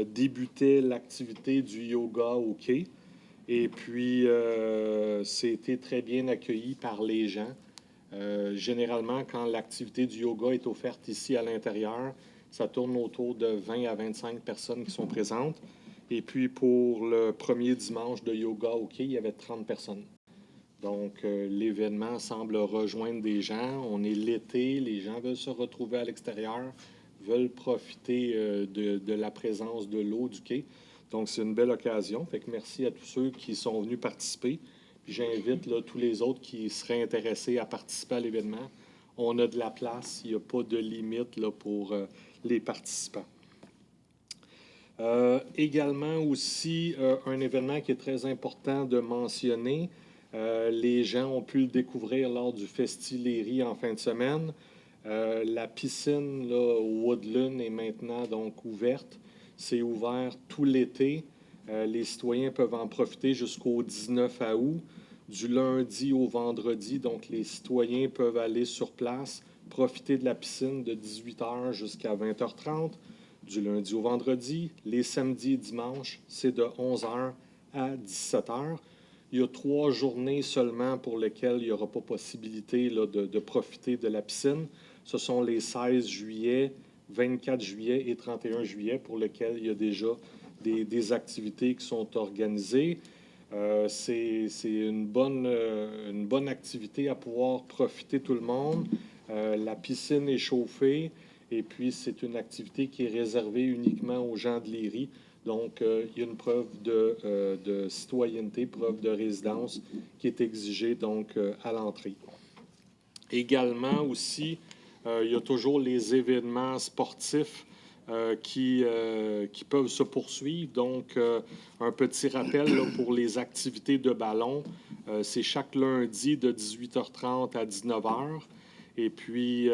débutait l'activité du yoga au quai. Et puis, c'était très bien accueilli par les gens. Généralement, quand l'activité du yoga est offerte ici à l'intérieur, ça tourne autour de 20 à 25 personnes qui sont présentes. Et puis, pour le premier dimanche de yoga au quai, il y avait 30 personnes. Donc, l'événement semble rejoindre des gens. On est l'été, les gens veulent se retrouver à l'extérieur, veulent profiter de la présence de l'eau du quai. Donc, c'est une belle occasion. Fait que merci à tous ceux qui sont venus participer. Puis j'invite là, tous les autres qui seraient intéressés à participer à l'événement. On a de la place, il n'y a pas de limite là, pour les participants. Également aussi, un événement qui est très important de mentionner. Les gens ont pu le découvrir lors du Festiléry en fin de semaine. La piscine là, au Woodland est maintenant donc ouverte. C'est ouvert tout l'été. Les citoyens peuvent en profiter jusqu'au 19 août, du lundi au vendredi. Donc, les citoyens peuvent aller sur place, profiter de la piscine de 18h jusqu'à 20h30, du lundi au vendredi. Les samedis et dimanches, c'est de 11h à 17h. Il y a 3 journées seulement pour lesquelles il n'y aura pas possibilité là, de profiter de la piscine. Ce sont les 16 juillet, 24 juillet et 31 juillet pour lesquels il y a déjà des activités qui sont organisées. C'est une bonne activité à pouvoir profiter tout le monde. La piscine est chauffée et puis c'est une activité qui est réservée uniquement aux gens de Léry. Donc, il y a une preuve de citoyenneté, preuve de résidence qui est exigée donc à l'entrée. Également aussi, il y a toujours les événements sportifs qui peuvent se poursuivre. Donc, un petit rappel là, pour les activités de ballon. C'est chaque lundi de 18h30 à 19h. Et puis,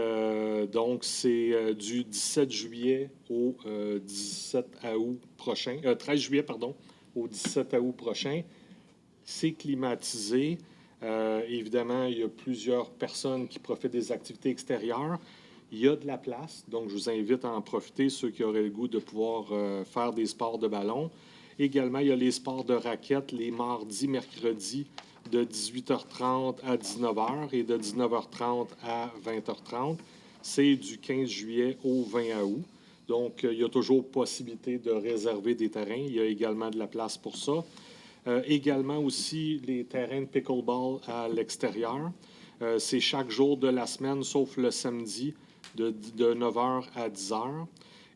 donc, c'est du 17 juillet au 17 août prochain. 13 juillet, pardon, au 17 août prochain. C'est climatisé. Évidemment, il y a plusieurs personnes qui profitent des activités extérieures. Il y a de la place, donc je vous invite à en profiter, ceux qui auraient le goût de pouvoir faire des sports de ballon. Également, il y a les sports de raquettes les mardis, mercredis, de 18h30 à 19h et de 19h30 à 20h30. C'est du 15 juillet au 20 août. Donc, il y a toujours possibilité de réserver des terrains. Il y a également de la place pour ça. Également aussi les terrains de pickleball à l'extérieur. C'est chaque jour de la semaine, sauf le samedi, de 9h à 10h.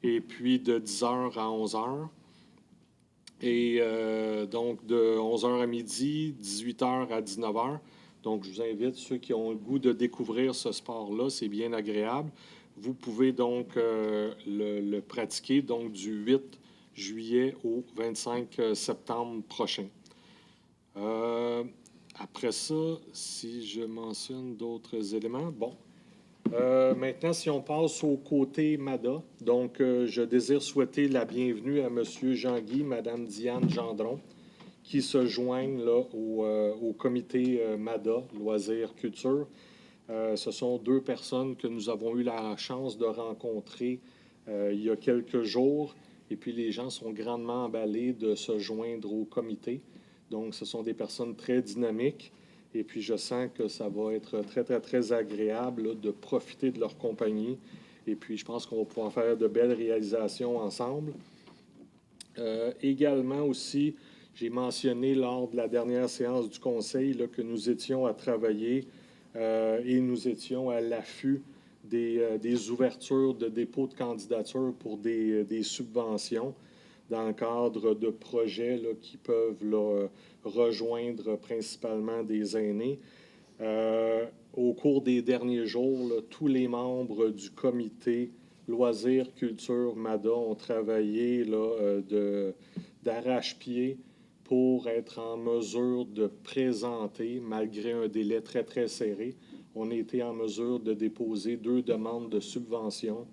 Et puis de 10h à 11h. Et donc, de 11h à midi, 18h à 19h. Donc, je vous invite, ceux qui ont le goût de découvrir ce sport-là, c'est bien agréable. Vous pouvez donc le pratiquer donc, du 8 juillet au 25 septembre prochain. Après ça, si je mentionne d'autres éléments, bon. Maintenant, si on passe au côté MADA, donc je désire souhaiter la bienvenue à M. Jean-Guy, Mme Diane Gendron, qui se joignent là, au comité MADA, Loisirs Culture. Ce sont 2 personnes que nous avons eu la chance de rencontrer il y a quelques jours, et puis les gens sont grandement emballés de se joindre au comité. Donc, ce sont des personnes très dynamiques. Et puis, je sens que ça va être très, très, très agréable là, de profiter de leur compagnie. Et puis, je pense qu'on va pouvoir faire de belles réalisations ensemble. Également aussi, j'ai mentionné lors de la dernière séance du Conseil là, que nous étions à travailler et nous étions à l'affût des ouvertures de dépôt de candidature pour des subventions dans le cadre de projets là, qui peuvent là, rejoindre principalement des aînés. Au cours des derniers jours, là, tous les membres du comité Loisirs, Culture, MADA ont travaillé là, d'arrache-pied pour être en mesure de présenter, malgré un délai très, très serré. On a été en mesure de déposer 2 demandes de subvention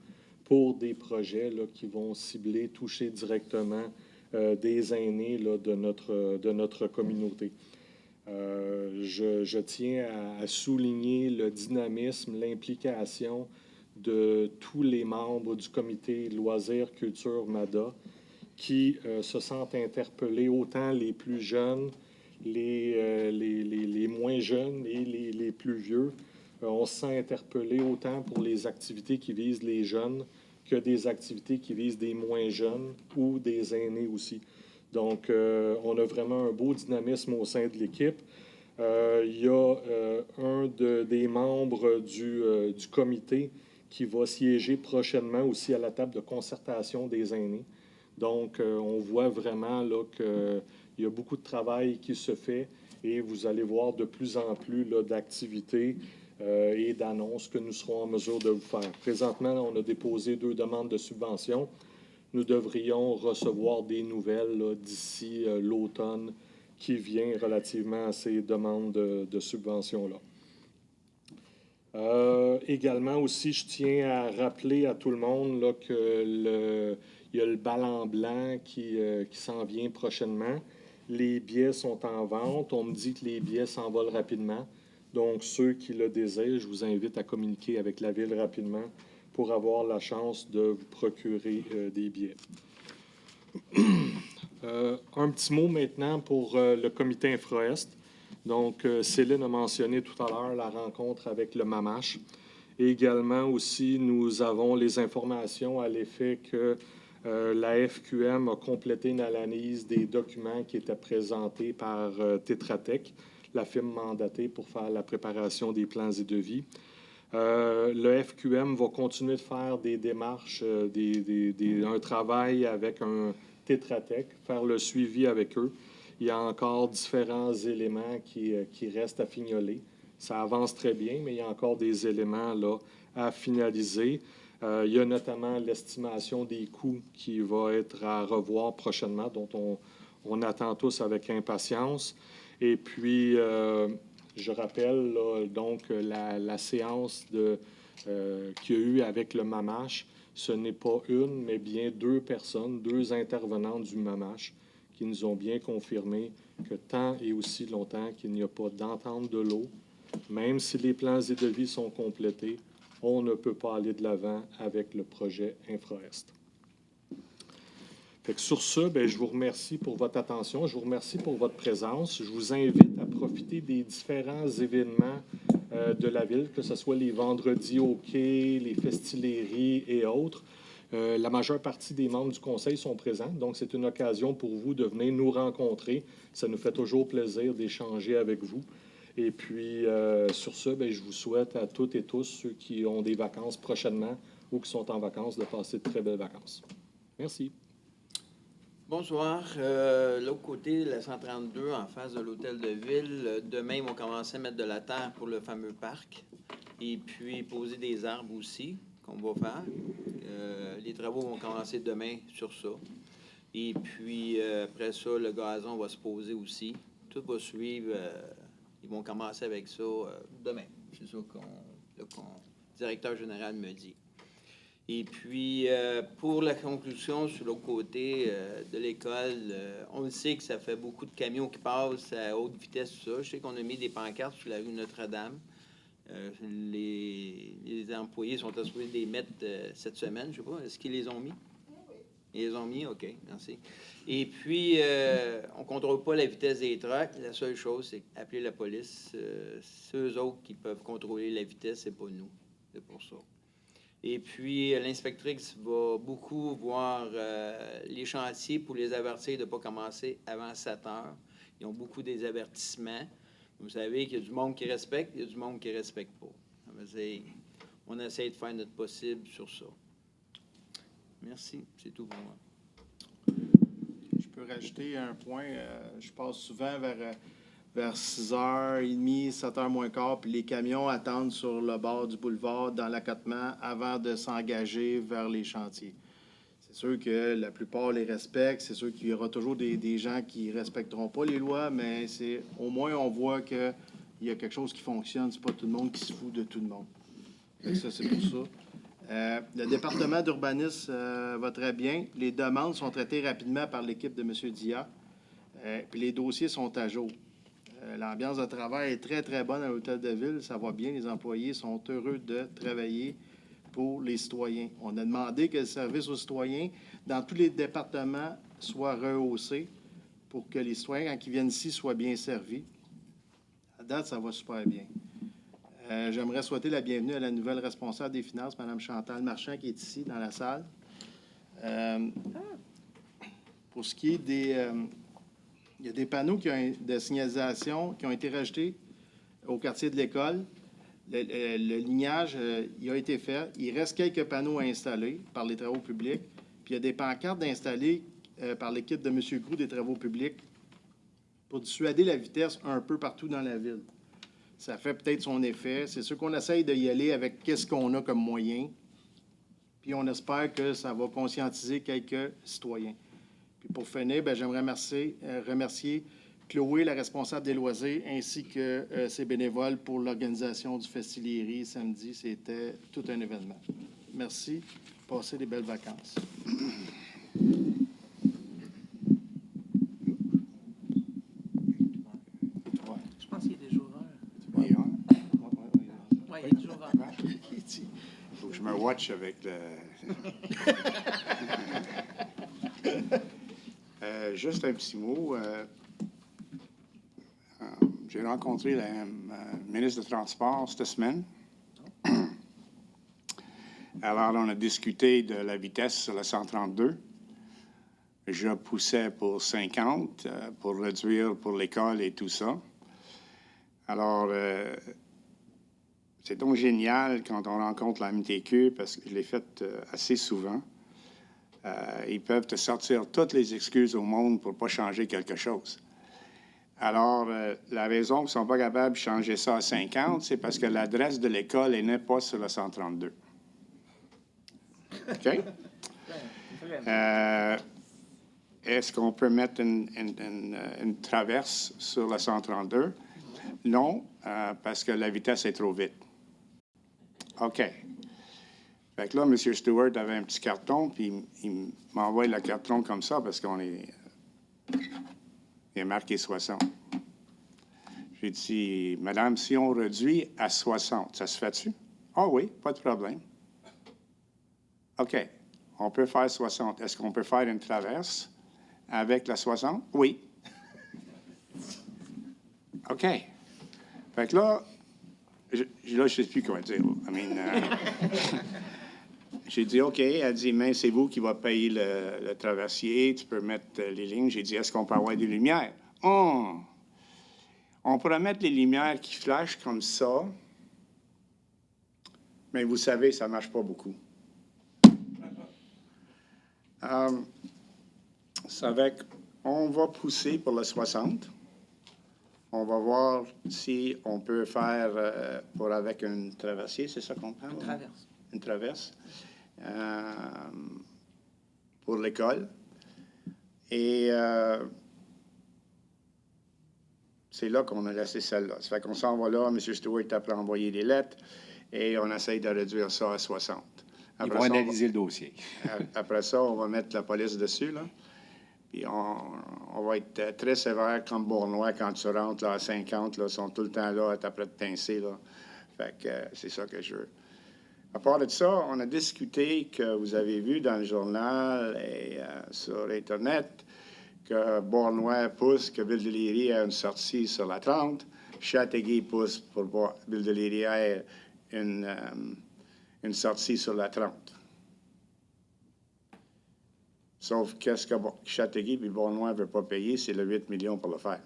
pour des projets là, qui vont cibler, toucher directement des aînés là, de notre communauté. Je tiens à souligner le dynamisme, l'implication de tous les membres du comité Loisirs, Culture, MADA qui se sentent interpellés, autant les plus jeunes, les moins jeunes et les plus vieux. On se sent interpellé autant pour les activités qui visent les jeunes que des activités qui visent des moins jeunes ou des aînés aussi. Donc, on a vraiment un beau dynamisme au sein de l'équipe. Il y a des membres du comité qui va siéger prochainement aussi à la table de concertation des aînés. Donc, on voit vraiment là, qu'il y a beaucoup de travail qui se fait et vous allez voir de plus en plus là, d'activités et d'annonces que nous serons en mesure de vous faire. Présentement, on a déposé 2 demandes de subvention. Nous devrions recevoir des nouvelles d'ici l'automne qui vient relativement à ces demandes de subvention-là. Également aussi, je tiens à rappeler à tout le monde là, que il y a le ballon blanc qui s'en vient prochainement. Les billets sont en vente. On me dit que les billets s'envolent rapidement. Donc, ceux qui le désirent, je vous invite à communiquer avec la Ville rapidement pour avoir la chance de vous procurer des billets. Un petit mot maintenant pour le comité InfraEst. Donc, Céline a mentionné tout à l'heure la rencontre avec le MAMACH. Et également aussi, nous avons les informations à l'effet que la FQM a complété une analyse des documents qui étaient présentés par Tetra Tech, la firme mandatée pour faire la préparation des plans et devis. Le FQM va continuer de faire des démarches, un travail avec un Tetra Tech, faire le suivi avec eux. Il y a encore différents éléments qui restent à fignoler. Ça avance très bien, mais il y a encore des éléments là, à finaliser. Il y a notamment l'estimation des coûts qui va être à revoir prochainement, dont on attend tous avec impatience. Et puis, je rappelle là, donc la séance qu'il y a eu avec le MAMACH. Ce n'est pas une, mais bien 2 personnes, 2 intervenants du MAMACH qui nous ont bien confirmé que tant et aussi longtemps qu'il n'y a pas d'entente de l'eau, même si les plans et devis sont complétés, on ne peut pas aller de l'avant avec le projet InfraEst. Fait que sur ce, bien, je vous remercie pour votre attention, je vous remercie pour votre présence. Je vous invite à profiter des différents événements de la ville, que ce soit les vendredis au quai, les festilleries et autres. La majeure partie des membres du conseil sont présents, donc c'est une occasion pour vous de venir nous rencontrer. Ça nous fait toujours plaisir d'échanger avec vous. Et puis, sur ce, bien, je vous souhaite à toutes et tous, ceux qui ont des vacances prochainement ou qui sont en vacances, de passer de très belles vacances. Merci. Bonsoir. L'autre côté, la 132, en face de l'hôtel de ville, demain, ils vont commencer à mettre de la terre pour le fameux parc et puis poser des arbres aussi, qu'on va faire. Les travaux vont commencer demain sur ça. Et puis, après ça, le gazon va se poser aussi. Tout va suivre. Ils vont commencer avec ça demain. C'est ça que le directeur général me dit. Et puis, pour la conclusion, sur l'autre côté de l'école, on le sait que ça fait beaucoup de camions qui passent à haute vitesse, tout ça. Je sais qu'on a mis des pancartes sur la rue Notre-Dame. Les employés sont assurés de les mettre cette semaine, je ne sais pas. Est-ce qu'ils les ont mis? Ils les ont mis? OK, merci. Et puis, on ne contrôle pas la vitesse des trucks. La seule chose, c'est appeler la police. C'est eux autres qui peuvent contrôler la vitesse, c'est pas nous. C'est pour ça. Et puis, l'inspectrice va beaucoup voir les chantiers pour les avertir de ne pas commencer avant 7 heures. Ils ont beaucoup des avertissements. Vous savez qu'il y a du monde qui respecte, il y a du monde qui ne respecte pas. On essaie de faire notre possible sur ça. Merci, c'est tout pour moi. Je peux rajouter un point. Je passe souvent vers vers 6h30, 7h moins quart, puis les camions attendent sur le bord du boulevard dans l'accotement avant de s'engager vers les chantiers. C'est sûr que la plupart les respectent. C'est sûr qu'il y aura toujours des gens qui ne respecteront pas les lois, mais au moins on voit qu'il y a quelque chose qui fonctionne. C'est pas tout le monde qui se fout de tout le monde. Fait que ça, c'est pour ça. Le département d'urbanisme va très bien. Les demandes sont traitées rapidement par l'équipe de M. Dia. Puis les dossiers sont à jour. L'ambiance de travail est très, très bonne à l'Hôtel de Ville. Ça va bien. Les employés sont heureux de travailler pour les citoyens. On a demandé que le service aux citoyens dans tous les départements soit rehaussé pour que les citoyens, quand ils viennent ici, soient bien servis. À date, ça va super bien. J'aimerais souhaiter la bienvenue à la nouvelle responsable des finances, Mme Chantal Marchand, qui est ici dans la salle. Pour ce qui est des... il y a des panneaux de signalisation qui ont été rajoutés au quartier de l'école. Le lignage, il a été fait. Il reste quelques panneaux à installer par les travaux publics. Puis il y a des pancartes installées par l'équipe de M. Groux des travaux publics pour dissuader la vitesse un peu partout dans la ville. Ça fait peut-être son effet. C'est sûr qu'on essaye d'y aller avec qu'est-ce qu'on a comme moyen. Puis on espère que ça va conscientiser quelques citoyens. Puis pour finir, j'aimerais remercier Chloé, la responsable des loisirs, ainsi que ses bénévoles pour l'organisation du Festilieri samedi. C'était tout un événement. Merci. Passez des belles vacances. Je pense qu'il y a des joueurs. Oui, hein? Oui, il y a des joueurs. Faut que je me watch avec le... Juste un petit mot. J'ai rencontré la ministre des Transports cette semaine. Alors, on a discuté de la vitesse sur le 132. Je poussais pour 50 pour réduire pour l'école et tout ça. Alors, c'est donc génial quand on rencontre la MTQ parce que je l'ai fait assez souvent. Ils peuvent te sortir toutes les excuses au monde pour ne pas changer quelque chose. Alors, la raison qu'ils ne sont pas capables de changer ça à 50, c'est parce que l'adresse de l'école n'est pas sur le 132. OK? Est-ce qu'on peut mettre une traverse sur le 132? Non, parce que la vitesse est trop vite. OK. Fait que là, M. Stewart avait un petit carton, puis il m'envoie le carton comme ça parce qu'on est... Il est marqué 60. J'ai dit, Madame, si on réduit à 60, ça se fait-tu? Ah oui, pas de problème. OK, on peut faire 60. Est-ce qu'on peut faire une traverse avec la 60? Oui. OK. Fait que là, je ne sais plus quoi dire. J'ai dit, OK. Elle dit, mais c'est vous qui va payer le traversier. Tu peux mettre les lignes. J'ai dit, est-ce qu'on peut avoir des lumières? Oh! On pourrait mettre les lumières qui flashent comme ça. Mais vous savez, ça ne marche pas beaucoup. Ça va on va pousser pour le 60. On va voir si on peut faire avec un traversier. C'est ça qu'on parle? Une traverse. Une traverse. Pour l'école. Et c'est là qu'on a laissé celle-là. Ça fait qu'on s'en va là, M. Stewart a envoyé des lettres et on essaye de réduire ça à 60. Ils vont analyser le dossier. Après ça, on va mettre la police dessus, là. Puis on va être très sévère comme Bournois quand tu rentres là, à 50, là, ils sont tout le temps là, après de pincer, là. Fait que c'est ça que je veux. À part de ça, on a discuté que vous avez vu dans le journal et sur Internet que Bournois pousse que Ville-de-Léry a une sortie sur la 30. Châteauguay pousse pour Ville-de-Léry ait une sortie sur la 30. Sauf qu'est-ce que Châteauguay et Bournois ne veulent pas payer, c'est le 8 millions pour le faire.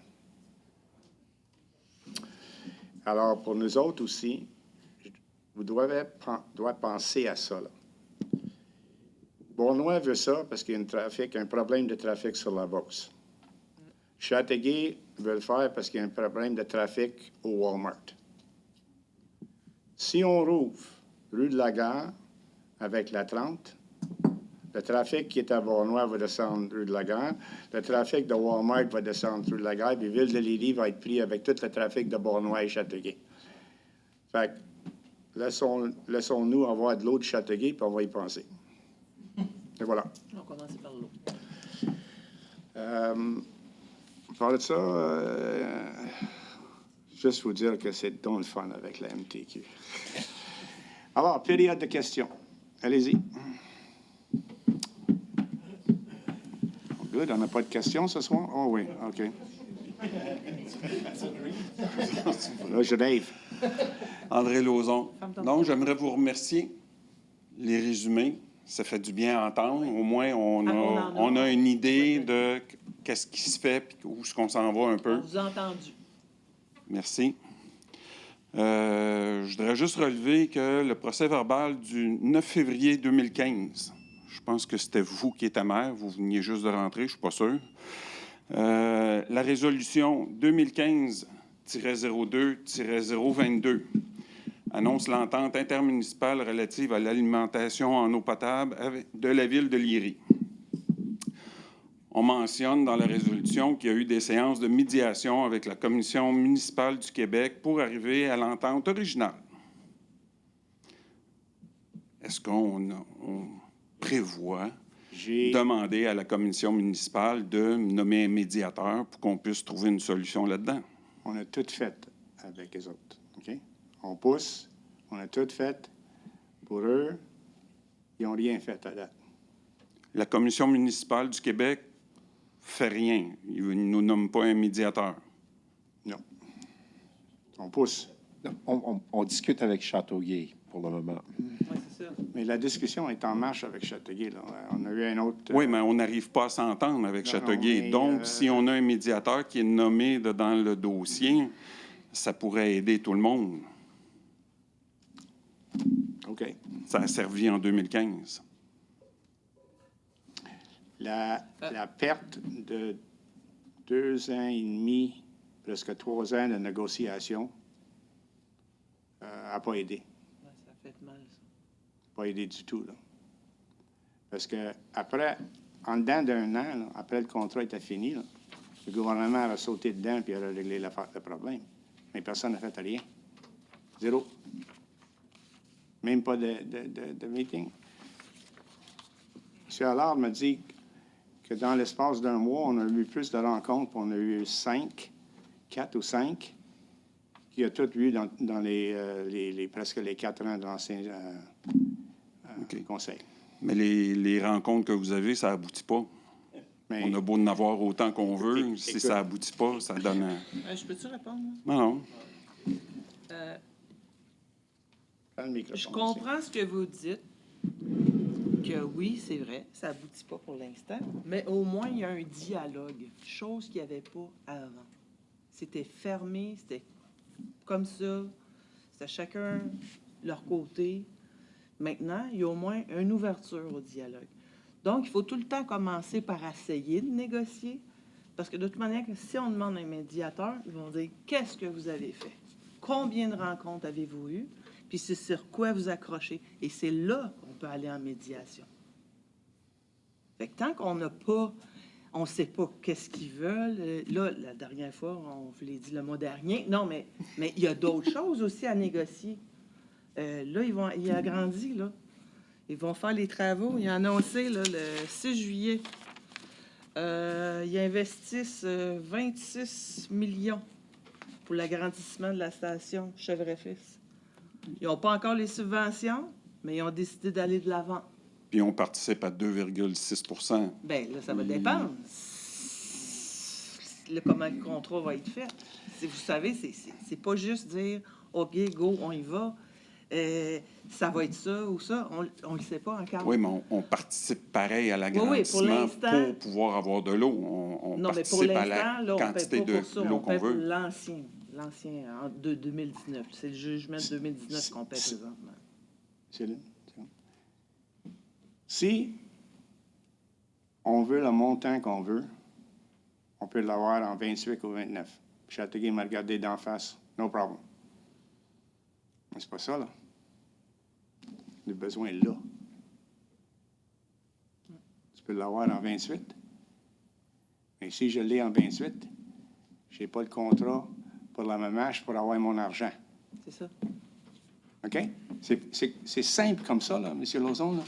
Alors, pour nous autres aussi, vous devez penser à ça, là. Bournois veut ça parce qu'il y a un problème de trafic sur la Beauce. Châteauguay veut le faire parce qu'il y a un problème de trafic au Walmart. Si on rouvre rue de la Gare avec la 30, le trafic qui est à Vaughan va descendre rue de la Gare. Le trafic de Walmart va descendre rue de la Gare. Puis Ville de Lévis va être pris avec tout le trafic de Vaughan et Châteauguay. Fait que laissons-nous avoir de l'eau de Châteauguay, puis on va y penser. Et voilà. On va commencer par l'eau. Par de ça, juste vous dire que c'est donc le fun avec la MTQ. Alors, période de questions. Allez-y. Good, on n'a pas de questions ce soir? Oh oui, OK. Là, je rêve. André Lauzon. Ferme ton Donc, j'aimerais vous remercier. Les résumés, ça fait du bien à entendre. Au moins, on a une idée de qu'est-ce qui se fait et où est-ce qu'on s'en va un On peu. vous a entendu. Merci. Je voudrais juste relever que le procès-verbal du 9 février 2015, je pense que c'était vous qui étiez maire, vous veniez juste de rentrer, je ne suis pas sûr. La résolution 2015-02-022 annonce l'entente intermunicipale relative à l'alimentation en eau potable de la ville de Liry. On mentionne dans la résolution qu'il y a eu des séances de médiation avec la Commission municipale du Québec pour arriver à l'entente originale. Est-ce qu'on prévoit demander à la Commission municipale de nommer un médiateur pour qu'on puisse trouver une solution là-dedans? On a tout fait avec les autres. OK? On pousse, on a tout fait. Pour eux, ils n'ont rien fait à date. La Commission municipale du Québec fait rien. Il ne nous nomme pas un médiateur. Non. On pousse. Non, on discute avec Châteauguay pour le moment. Oui, c'est ça. Mais la discussion est en marche avec Châteauguay. Là. On a eu un autre... Oui, mais on n'arrive pas à s'entendre avec Non, Châteauguay. mais, Donc, si on a un médiateur qui est nommé dans le dossier, ça pourrait aider tout le monde. OK. Ça a servi en 2015. La perte de 2 ans et demi, presque 3 ans de négociation n'a pas aidé. Ouais, ça fait mal, ça. Pas aidé du tout. Là. Parce que après, en dedans d'un an, là, après le contrat était fini, là, le gouvernement a sauté dedans et a réglé le problème. Mais personne n'a fait rien. Zéro. Même pas de meeting. M. Allard me dit que dans l'espace d'un mois, on a eu plus de rencontres, on a eu 4 ou 5, qui a tout eu dans presque les 4 ans de l'ancien conseil. Mais les rencontres que vous avez, ça aboutit pas. Mais, On a beau en avoir autant qu'on veut. Écoute. Si ça aboutit pas, ça donne... Je peux-tu répondre? Non. prends le microphone, Je comprends ce que vous dites, que oui, c'est vrai, ça aboutit pas pour l'instant, mais au moins, il y a un dialogue, chose qu'il n'y avait pas avant. C'était fermé, c'était comme ça, c'était chacun leur côté. Maintenant, il y a au moins une ouverture au dialogue. Donc, il faut tout le temps commencer par essayer de négocier, parce que de toute manière, si on demande un médiateur, ils vont dire « Qu'est-ce que vous avez fait? Combien de rencontres avez-vous eues? Puis c'est sur quoi vous accrochez? » Et c'est là qu'on peut aller en médiation. Fait que tant qu'on n'a pas, on ne sait pas qu'est-ce qu'ils veulent. Là, la dernière fois, on vous l'a dit le mois dernier. Non, mais il y a d'autres choses aussi à négocier. Là, il a grandi, là. Ils vont faire les travaux. Il a annoncé, là, le 6 juillet. Ils investissent 26 millions pour l'agrandissement de la station Chevret-Fils. Ils n'ont pas encore les subventions, mais ils ont décidé d'aller de l'avant. Puis on participe à 2,6 Bien, là, ça va dépendre. Comment le contrat va être fait. Vous savez, c'est pas juste dire « OK, go, on y va ». Ça va être ça ou ça, on ne le sait pas encore. Oui, mais on participe pareil à l'agrandissement pour l'instant. pour pouvoir avoir de l'eau. On Non, mais pour participe à l'instant, la là, on ne paie quantité pas pour ça. de l'eau On qu'on paie pour veut. l'ancien de 2019. C'est le jugement de 2019 qu'on paie présentement. Céline? Si on veut le montant qu'on veut, On peut l'avoir en 28 ou 29. Châteauguay m'a regardé d'en face. No problem. Mais c'est pas ça, là. Le besoin est là. Tu peux l'avoir en 28. Mais si je l'ai en 28, je n'ai pas le contrat pour la Mamache pour avoir mon argent. C'est ça. OK? C'est simple comme ça, là, M. Lauzon. Là.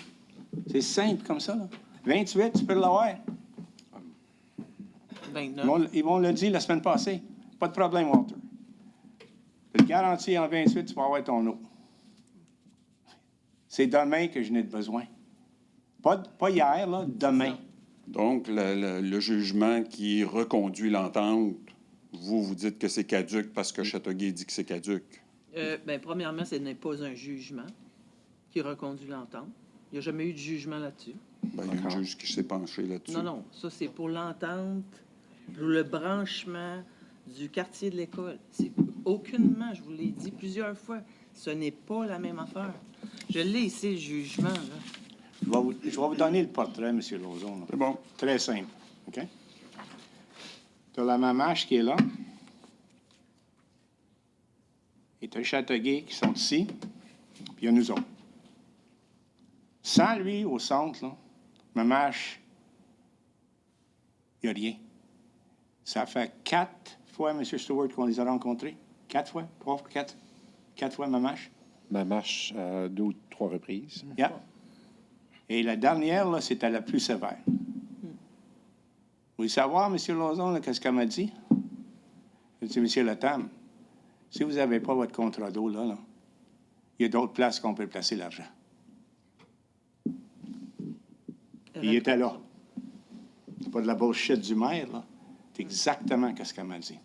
C'est simple comme ça. Là. 28, tu peux l'avoir. 29. Ils vont le dire la semaine passée. Pas de problème, Walter. Je te garantis, en 28, tu vas avoir ton eau. C'est demain que je n'ai de besoin. Pas hier, là, demain. Donc, le jugement qui reconduit l'entente, vous dites que c'est caduc parce que Châteauguay dit que c'est caduc. Bien, premièrement, ce n'est pas un jugement qui reconduit l'entente. Il n'y a jamais eu de jugement là-dessus. Ben, il y a un juge qui s'est penché là-dessus. Non, non, ça, c'est pour l'entente, pour le branchement du quartier de l'école. C'est aucunement, je vous l'ai dit plusieurs fois, ce n'est pas la même affaire. Je l'ai ici, le jugement, là. Je vais vous donner le portrait, M. Lauzon. là. C'est bon. Très simple. OK? Tu as la Mamache qui est là. Et tu as Châteauguay qui sont ici. Puis il y a nous autres. Sans lui au centre, là, Mamache, il n'y a rien. Ça fait 4 fois, M. Stewart, qu'on les a rencontrés. 4 fois? 3, 4? 4 fois Mamache. Mamache, 2 ou 3 reprises. Yeah. Et la dernière, là, c'était la plus sévère. Vous voulez savoir, M. Lauzon, là, qu'est-ce qu'elle m'a dit? Elle dit, M. Latam, si vous n'avez pas votre contrat d'eau, là, il y a d'autres places qu'on peut placer l'argent. Puis il était là. C'est pas de la bullshit du maire, là. C'est exactement ce qu'elle m'a dit.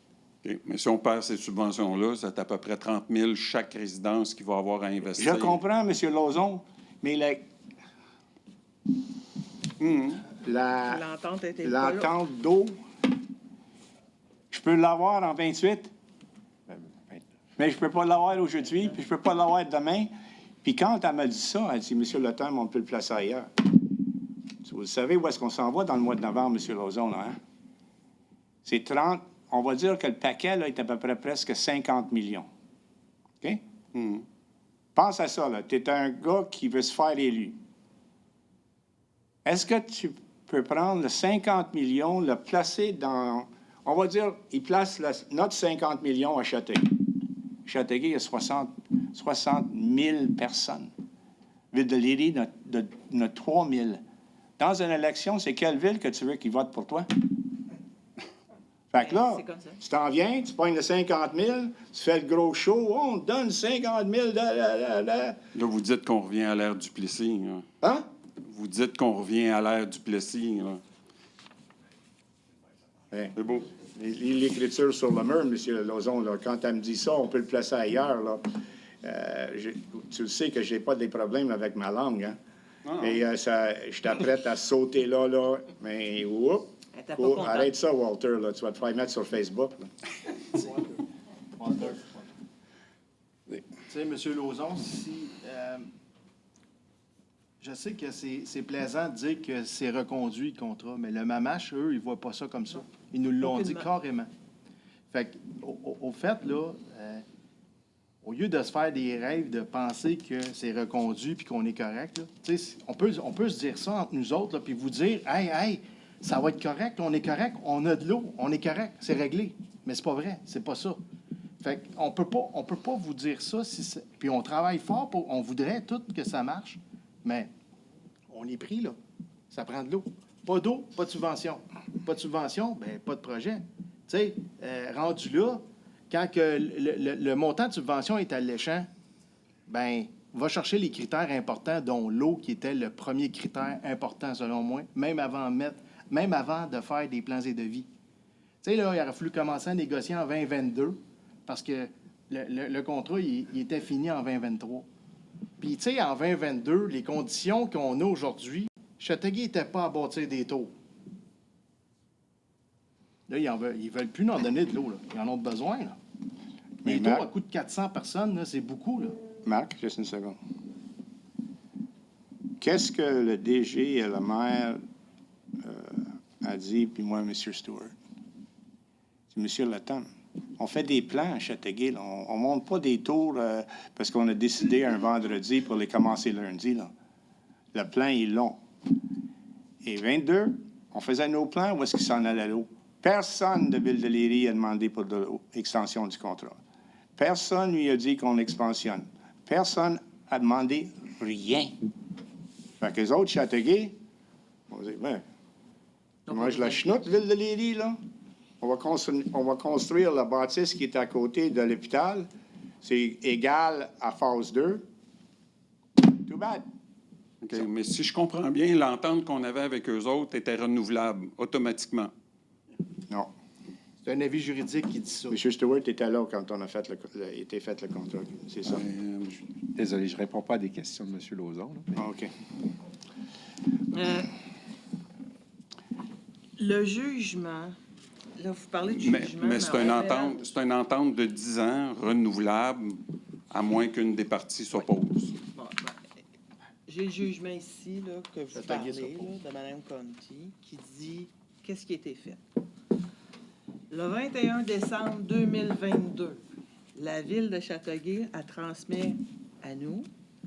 OK. Mais si on perd ces subventions-là, c'est à peu près 30 000 chaque résidence qui va avoir à investir. Je comprends, M. Lauzon, mais L'entente était pas là. l'entente d'eau, je peux l'avoir en 28, mais je ne peux pas l'avoir aujourd'hui, puis je ne peux pas l'avoir demain. Puis quand elle m'a dit ça, elle dit, M. Le Temps, on peut le placer ailleurs. Vous savez où est-ce qu'on s'en va dans le mois de novembre, M. Lauzon, là, hein? C'est 30, on va dire que le paquet, là, est à peu près presque 50 millions. OK? Pense à ça, là. Tu es un gars qui veut se faire élu. Est-ce que tu peux prendre le 50 millions, le placer dans... On va dire, il place notre 50 millions à Châteauguay. Châteauguay, il y a 60 000 personnes. Ville de Léry, notre 3 000. Dans une élection, c'est quelle ville que tu veux qui vote pour toi? Fait que là, C'est comme ça. tu t'en viens, tu pognes le 50 000, tu fais le gros show, on te donne 50 000. Là, vous dites qu'on revient à l'ère du Plessis. Là. Hein? Vous dites qu'on revient à l'ère du Plessis. Là. Ouais. C'est beau. L'écriture sur le mur, M. Lauzon, là, quand elle me dit ça, on peut le placer ailleurs. Là. Tu le sais que je n'ai pas des problèmes avec ma langue. Hein? Ah. Et je t'apprête à sauter là, mais oups, Elle était pas contente. arrête ça, Walter. Là, tu vas te faire mettre sur Facebook. Là. Tu sais, M. Lauzon, si... je sais que c'est plaisant de dire que c'est reconduit, le contrat, mais le Mamache, eux, ils ne voient pas ça comme ça. Ils nous l'ont dit Aucunement. carrément. Fait que, au fait, là, au lieu de se faire des rêves, de penser que c'est reconduit puis qu'on est correct, là, tu sais, on peut se dire ça entre nous autres, là, puis vous dire, hey, ça va être correct, on est correct, on a de l'eau, on est correct, c'est réglé. Mais c'est pas vrai, c'est pas ça. Fait qu'on peut pas vous dire ça, puis on travaille fort on voudrait tout que ça marche, mais on est pris, là. Ça prend de l'eau. Pas d'eau, pas de subvention. Pas de subvention, bien, pas de projet. Tu sais, rendu là, quand que le montant de subvention est alléchant, bien, va chercher les critères importants, dont l'eau, qui était le premier critère important, selon moi, même avant de faire des plans et devis. Tu sais, là, il aurait fallu commencer à négocier en 2022, parce que le contrat, il était fini en 2023. Puis, tu sais, en 2022, les conditions qu'on a aujourd'hui, Châteauguay n'était pas à bâtir des tours. Là, ils veulent plus nous donner de l'eau, là. Ils en ont besoin, là. Mais Les tours Marc- à coût de 400 personnes, là, c'est beaucoup, là. Marc, juste une seconde. Qu'est-ce que le DG et le maire a dit, puis moi, M. Stewart? c'est M. Letton. On fait des plans à Châteauguay. Là. On ne monte pas des tours parce qu'on a décidé un vendredi pour les commencer lundi. Là. Le plan est long. Et 22, on faisait nos plans où est-ce qu'ils s'en allaient l'eau. Personne de Ville de Léry a demandé pour l'extension du contrat. Personne lui a dit qu'on expansionne. Personne a demandé rien. Fait que les autres, Châteauguay, on va dire, ben, moi, je la chenoute, Ville de Léry, là. On va construire la bâtisse qui est à côté de l'hôpital. C'est égal à phase 2. Too bad. OK, mais si je comprends bien, l'entente qu'on avait avec eux autres était renouvelable automatiquement. Non. C'est un avis juridique qui dit ça. M. Stewart était là quand on a fait été fait le contrat. C'est ça. Désolé, je ne réponds pas à des questions de M. Lauzon. Là, mais- Ah, OK. Le jugement, là, vous parlez de Mais, jugement. mais c'est une entente de 10 ans, renouvelable, à moins qu'une des parties s'oppose. Bon, ben, j'ai le jugement ici, là, que vous Châteauguay parlez, là, s'oppose. de Mme Conti, qui dit qu'est-ce qui a été fait. Le 21 décembre 2022, la Ville de Châteauguay a transmis à nous,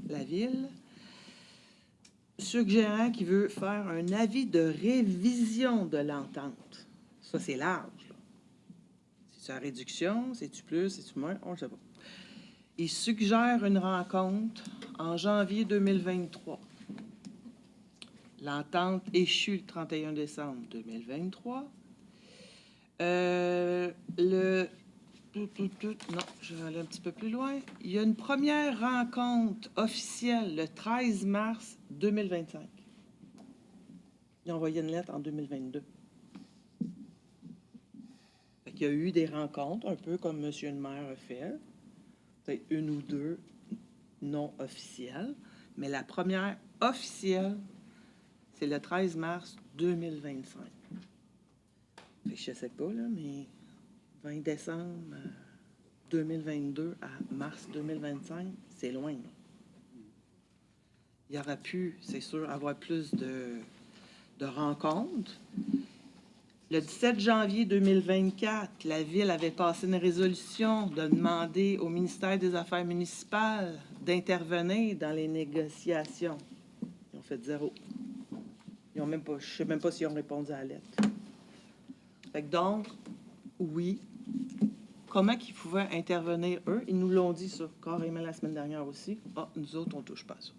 la Ville, suggérant qu'il veut faire un avis de révision de l'entente. Ça, c'est large. là. C'est-tu la réduction? C'est-tu plus? C'est-tu moins? On ne sait pas. Il suggère une rencontre en janvier 2023. L'entente échue le 31 décembre 2023. Non, je vais aller un petit peu plus loin. Il y a une première rencontre officielle le 13 mars 2025. Ils ont envoyé une lettre en 2022. Fait qu'il y a eu des rencontres, un peu comme M. le maire a fait. Peut-être une ou deux non officielles. Mais la première officielle, c'est le 13 mars 2025. Fait que je sais pas, là, mais 20 décembre 2022 à mars 2025, c'est loin. Là. Il y aurait pu, c'est sûr, avoir plus de rencontres. Le 17 janvier 2024, la Ville avait passé une résolution de demander au ministère des Affaires municipales d'intervenir dans les négociations. Ils ont fait 0. Ils ont même pas, je ne sais même pas s'ils ont répondu à la lettre. Fait que donc, oui. Comment qu'ils pouvaient intervenir, eux? Ils nous l'ont dit, ça, carrément la semaine dernière aussi. Ah, nous autres, on ne touche pas à ça.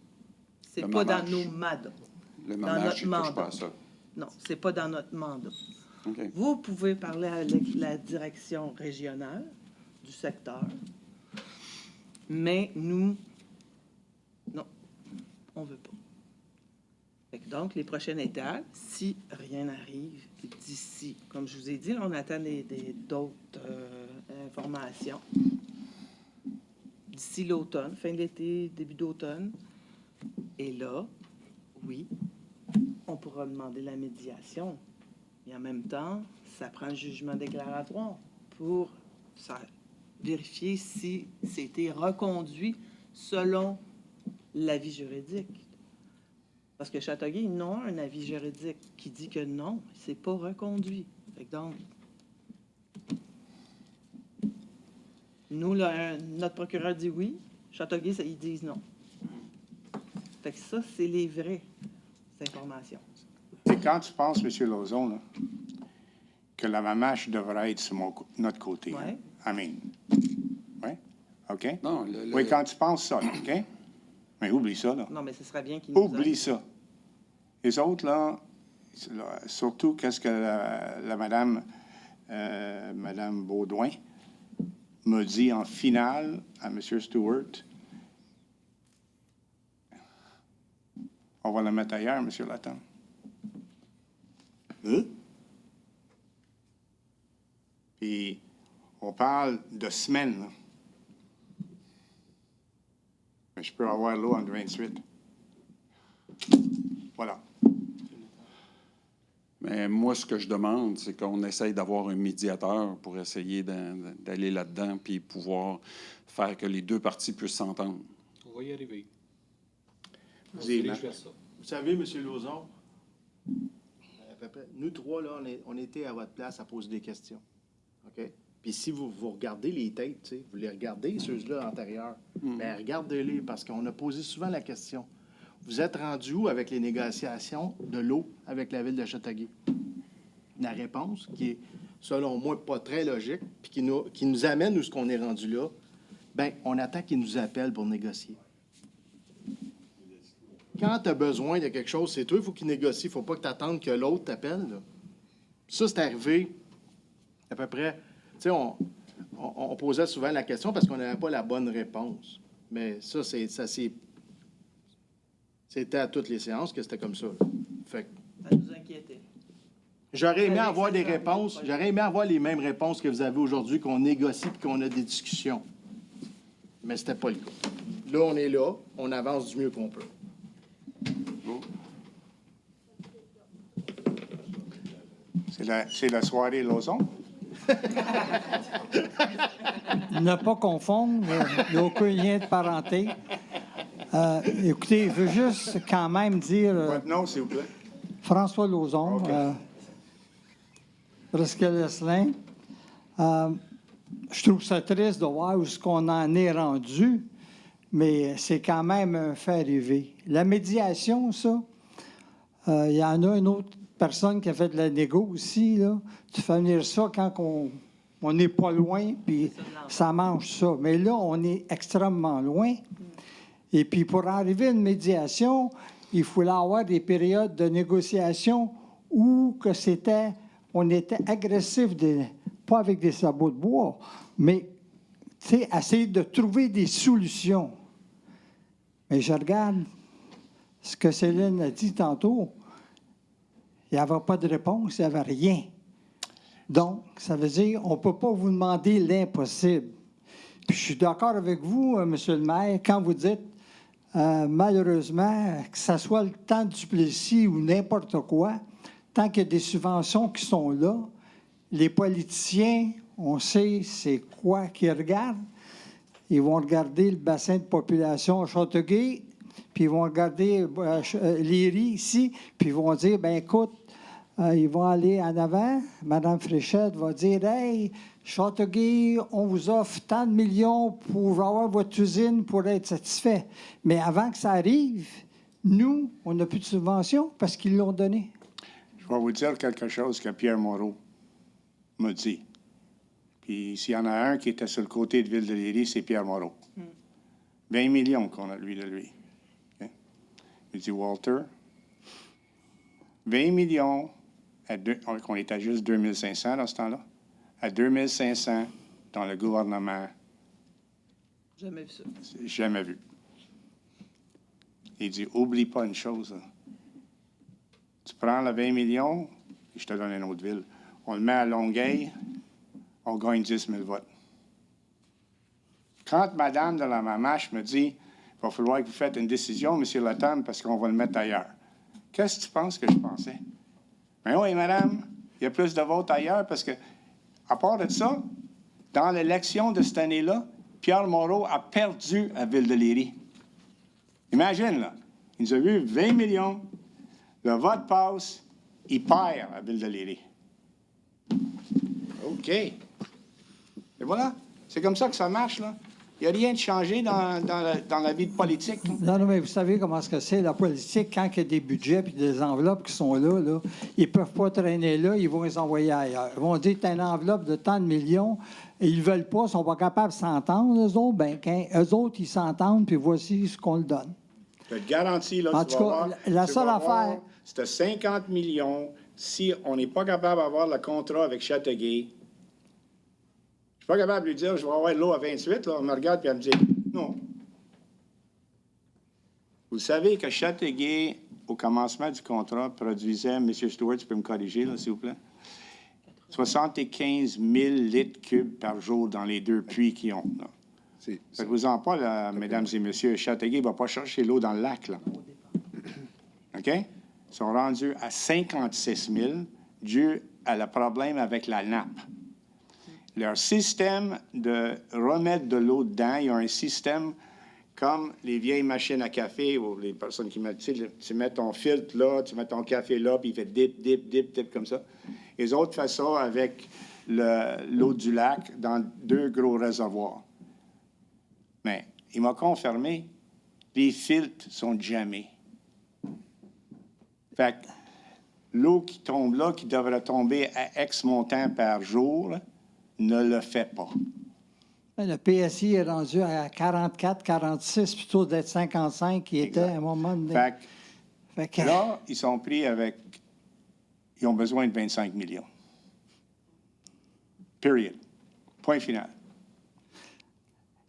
C'est Le pas dans mamage. nos mandats. Le Dans mamage, notre il ne touche mandat. pas à ça. Non, c'est pas dans notre mandat. OK. Vous pouvez parler avec la direction régionale du secteur, mais nous, non, on ne veut pas. Fait que donc, les prochaines étapes, si rien n'arrive d'ici, comme je vous ai dit, là, on attend d'autres informations. D'ici l'automne, fin de l'été, début d'automne. Et là, oui, on pourra demander la médiation. Et en même temps, ça prend un jugement déclaratoire pour vérifier si c'était reconduit selon l'avis juridique. Parce que Châteauguay, ils ont un avis juridique qui dit que non, c'est pas reconduit. Fait que donc, nous, là, notre procureur dit oui, Châteauguay, ils disent non. Fait que ça, c'est les vraies informations. Et quand tu penses, M. Lauzon, là, que la mamache devrait être sur notre côté, Ouais. I mean, oui, OK? Non, Oui, quand tu penses ça, là, OK? Mais oublie ça, là. Non, mais ce serait bien qu'ils nous Oublie aident. ça. Les autres, là, surtout qu'est-ce que la madame, Madame Baudouin me dit en finale à M. Stewart, on va la mettre ailleurs, M. Lattang. Hein? Puis, on parle de semaines, là. Mais je peux avoir l'eau en 28. Voilà. Mais moi, ce que je demande, c'est qu'on essaye d'avoir un médiateur pour essayer d'aller là-dedans puis pouvoir faire que les deux parties puissent s'entendre. On va y arriver. On se Dis, dirige vers ça. Vous savez, M. Lauzon, à peu près, nous trois, là, on était à votre place à poser des questions. OK? OK? Puis si vous regardez les têtes, tu sais, vous les regardez, ceux-là antérieurs, bien, regardez-les, parce qu'on a posé souvent la question. Vous êtes rendu où avec les négociations de l'eau avec la ville de Châteauguay? La réponse, qui est, selon moi, pas très logique, puis qui nous amène où ce qu'on est rendu là, bien, on attend qu'ils nous appellent pour négocier. Quand tu as besoin de quelque chose, c'est toi, il faut qu'il négocie. Il ne faut pas que tu attendes que l'autre t'appelle, là. Ça, c'est arrivé à peu près. Tu sais, on posait souvent la question parce qu'on n'avait pas la bonne réponse. Mais ça, c'était à toutes les séances que c'était comme ça, là. Fait que Ça nous inquiétait. j'aurais aimé Avec avoir cette des famille, réponses. projet. J'aurais aimé avoir les mêmes réponses que vous avez aujourd'hui, qu'on négocie et qu'on a des discussions. Mais c'était pas le cas. Là, on est là. On avance du mieux qu'on peut. C'est la soirée Lauson? Ne pas confondre, il n'y a aucun lien de parenté. Écoutez, je veux juste quand même dire, Votre nom, s'il vous plaît. François Lauzon, OK. presque Leslin, je trouve ça triste de voir où ce qu'on en est rendu, mais c'est quand même un fait arrivé. La médiation, ça, il y en a une autre personne qui a fait de la négo aussi, là. Tu fais venir ça quand on n'est pas loin, puis ça mange ça. Mais là, on est extrêmement loin. Et puis, pour arriver à une médiation, il fallait avoir des périodes de négociation où que on était agressif, pas avec des sabots de bois, mais, tu sais, essayer de trouver des solutions. Mais je regarde ce que Céline a dit tantôt. Il n'y avait pas de réponse, il n'y avait rien. Donc, ça veut dire qu'on ne peut pas vous demander l'impossible. Puis je suis d'accord avec vous, Monsieur le maire, quand vous dites, malheureusement, que ce soit le temps du Duplessis ou n'importe quoi, tant qu'il y a des subventions qui sont là, les politiciens, on sait c'est quoi qu'ils regardent. Ils vont regarder le bassin de population à Châteauguay, puis ils vont regarder Léry ici, puis ils vont dire, bien écoute, ils vont aller en avant. Mme Fréchette va dire, hey, Châteauguay, on vous offre tant de millions pour avoir votre usine pour être satisfait. Mais avant que ça arrive, nous, on n'a plus de subventions parce qu'ils l'ont donné. Je vais vous dire quelque chose que Pierre Moreau m'a dit. Puis s'il y en a un qui était sur le côté de Ville-de-Léry, c'est Pierre Moreau. 20 millions qu'on a de lui. OK? Il dit, Walter, 20 millions, on était à juste 2500 dans ce temps-là, à 2500 dans le gouvernement, Jamais vu ça. c'est jamais vu. Il dit, oublie pas une chose, là. Tu prends le 20 millions, et je te donne une autre ville. On le met à Longueuil, on gagne 10 000 votes. Quand Madame de la Mamache me dit, il va falloir que vous faites une décision, M. Latam, parce qu'on va le mettre ailleurs. Qu'est-ce que tu penses que je pensais? Ben oui, Madame, il y a plus de votes ailleurs parce que, à part de ça, dans l'élection de cette année-là, Pierre Moreau a perdu à Ville-de-Léry. Imagine, là. Il nous a eu 20 millions. Le vote passe, il perd à Ville-de-Léry. OK. Et voilà. C'est comme ça que ça marche, là. Il n'y a rien de changé dans la vie de politique. Là. Non, mais vous savez comment c'est la politique, quand il y a des budgets et des enveloppes qui sont là, ils ne peuvent pas traîner là, ils vont les envoyer ailleurs. Ils vont dire, tu as une enveloppe de tant de millions, et ils ne veulent pas, ils ne sont pas capables de s'entendre, eux autres. Bien, eux autres, ils s'entendent, puis voici ce qu'on le donne. Je te garantis, là, En tu tout vas cas, voir, la tu seule vas voir, affaire- c'était 50 millions. Si on n'est pas capable d'avoir le contrat avec Châteauguay, je suis pas capable de lui dire, je vais avoir l'eau à 28, là, on me regarde et elle me dit, non. Vous savez que Châteauguay, au commencement du contrat, produisait, M. Stewart, tu peux me corriger, là, s'il vous plaît, 75 000 litres cubes par jour dans les deux puits qu'ils ont. Là. Faites-vous en pas, là, mesdames et messieurs. Châteauguay ne va pas chercher l'eau dans le lac, là. OK? Ils sont rendus à 56 000 dû à le problème avec la nappe. Leur système de remettre de l'eau dedans, il y a un système comme les vieilles machines à café ou les personnes qui mettent, tu mets ton filtre là, tu mets ton café là, puis il fait dip, dip, dip, dip, comme ça. Les autres font ça avec l'eau du lac dans 2 gros réservoirs. Mais il m'a confirmé, les filtres sont jamais. Fait que l'eau qui tombe là, qui devrait tomber à X montant par jour, là, ne le fait pas. Le PSI est rendu à 44, 46, plutôt d'être 55, qui était à un moment donné. Fait que, Là, ils sont pris avec... Ils ont besoin de 25 millions. Period. Point final.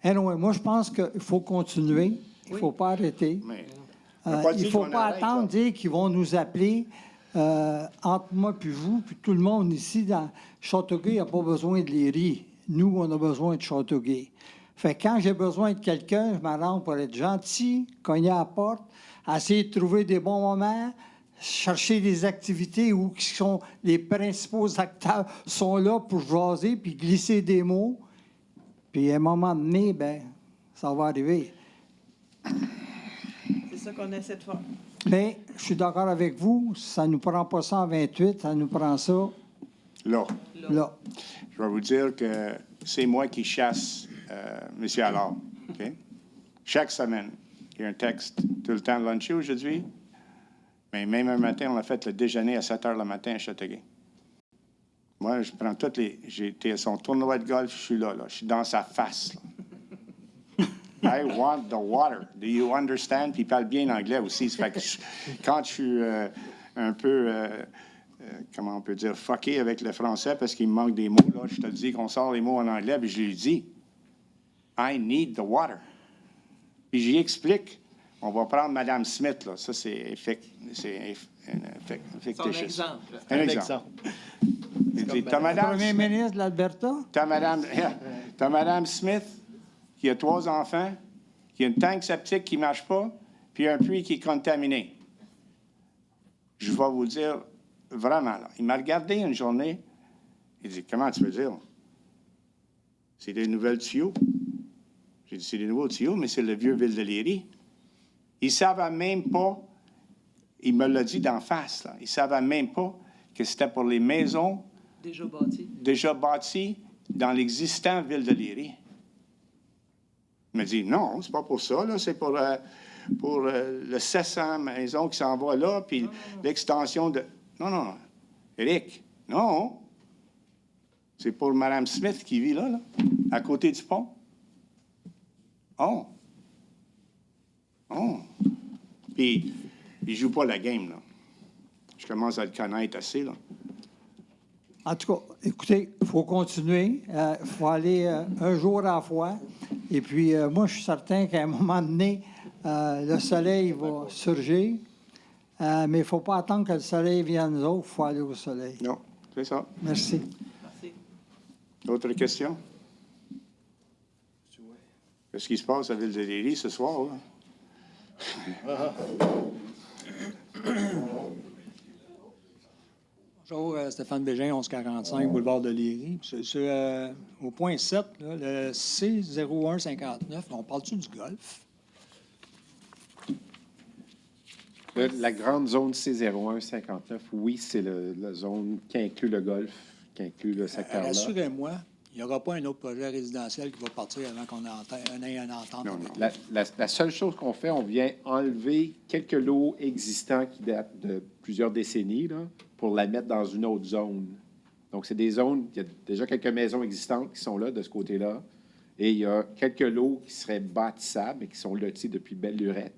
anyway, moi, je pense qu'il faut continuer. Il ne faut pas arrêter. Mais, Il ne faut pas attendre dire qu'ils vont nous appeler. Entre moi puis vous, puis tout le monde ici, dans Châteauguay n'a pas besoin de Léry. Nous, on a besoin de Châteauguay. Fait que quand j'ai besoin de quelqu'un, je m'arrange pour être gentil, cogner à la porte, essayer de trouver des bons moments, chercher des activités où qui sont les principaux acteurs sont là pour jaser puis glisser des mots. Puis à un moment donné, ben, ça va arriver. C'est ça qu'on essaie de faire. Mais je suis d'accord avec vous, ça ne nous prend pas ça en 28, ça nous prend ça là, là. je vais vous dire que c'est moi qui chasse M. Allard. OK? Chaque semaine. Il y a un texte tout le temps lunché aujourd'hui. Mais même un matin, on a fait le déjeuner à 7 heures le matin à Châteauguay. Moi, je prends toutes les... J'ai été à son tournoi de golf, je suis là. Je suis dans sa face. Là. I want the water. Do you understand? Puis il parle bien anglais aussi. Ça fait que quand je suis un peu, comment on peut dire, fucké avec le français parce qu'il me manque des mots, là, je te dis qu'on sort les mots en anglais, puis je lui dis, I need the water. Puis j'y explique. On va prendre Mme Smith, là. Ça, c'est Son fictitious. exemple. Un exemple. Il dit, t'as Mme Premier Smith, ministre de l'Alberta? t'as Mme Smith qui a 3 enfants, qui a une tank septique qui ne marche pas, puis un puits qui est contaminé. Je vais vous dire, vraiment, là, il m'a regardé une journée, il dit, comment tu veux dire? C'est des nouvelles tuyaux. J'ai dit, c'est des nouveaux tuyaux, mais c'est le vieux ville de Léry. Ils ne savaient même pas, il me l'a dit d'en face, là, ils ne savaient même pas que c'était pour les maisons déjà bâties dans l'existant ville de Léry. Il m'a dit, non, c'est pas pour ça, là, c'est pour le 700 maisons qui s'en va là, puis l'extension de... Non, Éric, non. C'est pour Mme Smith qui vit là, à côté du pont. Oh. Puis, il joue pas la game, là. Je commence à le connaître assez, là. En tout cas, écoutez, il faut continuer. Il faut aller un jour à la fois. Et puis, moi, je suis certain qu'à un moment donné, le soleil va surgir. Mais il ne faut pas attendre que le soleil vienne nous autres. Il faut aller au soleil. Non, c'est ça. Merci. Merci. D'autres questions? Qu'est-ce qui se passe à Ville de Léry ce soir, là? Bonjour, Stéphane Bégin, 1145, boulevard de Léry. C'est au point 7, là, le C0159. On parle-tu du golf? La grande zone C0159, oui, c'est la zone qui inclut le golf, qui inclut le secteur-là. Rassurez-moi, il n'y aura pas un autre projet résidentiel qui va partir avant qu'on ait une entente. Non. La seule chose qu'on fait, on vient enlever quelques lots existants qui datent de plusieurs décennies là, pour la mettre dans une autre zone. Donc, c'est des zones, il y a déjà quelques maisons existantes qui sont là, de ce côté-là, et il y a quelques lots qui seraient bâtissables et qui sont lotis depuis belle lurette.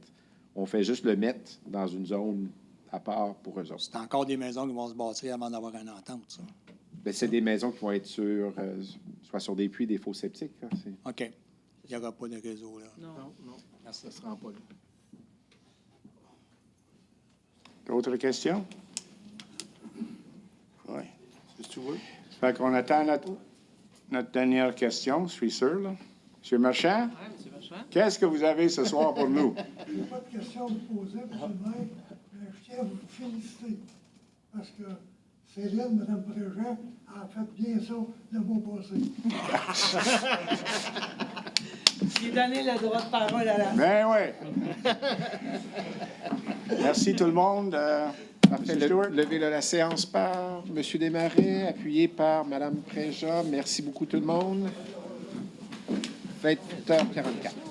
On fait juste le mettre dans une zone à part pour eux autres. C'est encore des maisons qui vont se bâtir avant d'avoir une entente, ça. Bien, c'est des maisons qui vont être soit sur des puits, des faux septiques. Là, OK. Il n'y aura pas de réseau, là. Non. Ça ne se rend pas là. D'autres questions? Oui. Si tu veux. Fait qu'on attend notre dernière question, je suis sûr, là. M. Marchand? Oui, M. Marchand. Qu'est-ce que vous avez ce soir pour nous? Je n'ai pas de questions à vous poser, M. le maire, mais je tiens à vous féliciter. Parce que Céline, Mme Préjean, a fait bien ça le mois passé. J'ai donné le droit de parole à la... Ben oui. Merci tout le monde. Parfait. M. Stewart. Levé de la séance par M. Desmarais, appuyé par Mme Préja. Merci beaucoup tout le monde. 20h44.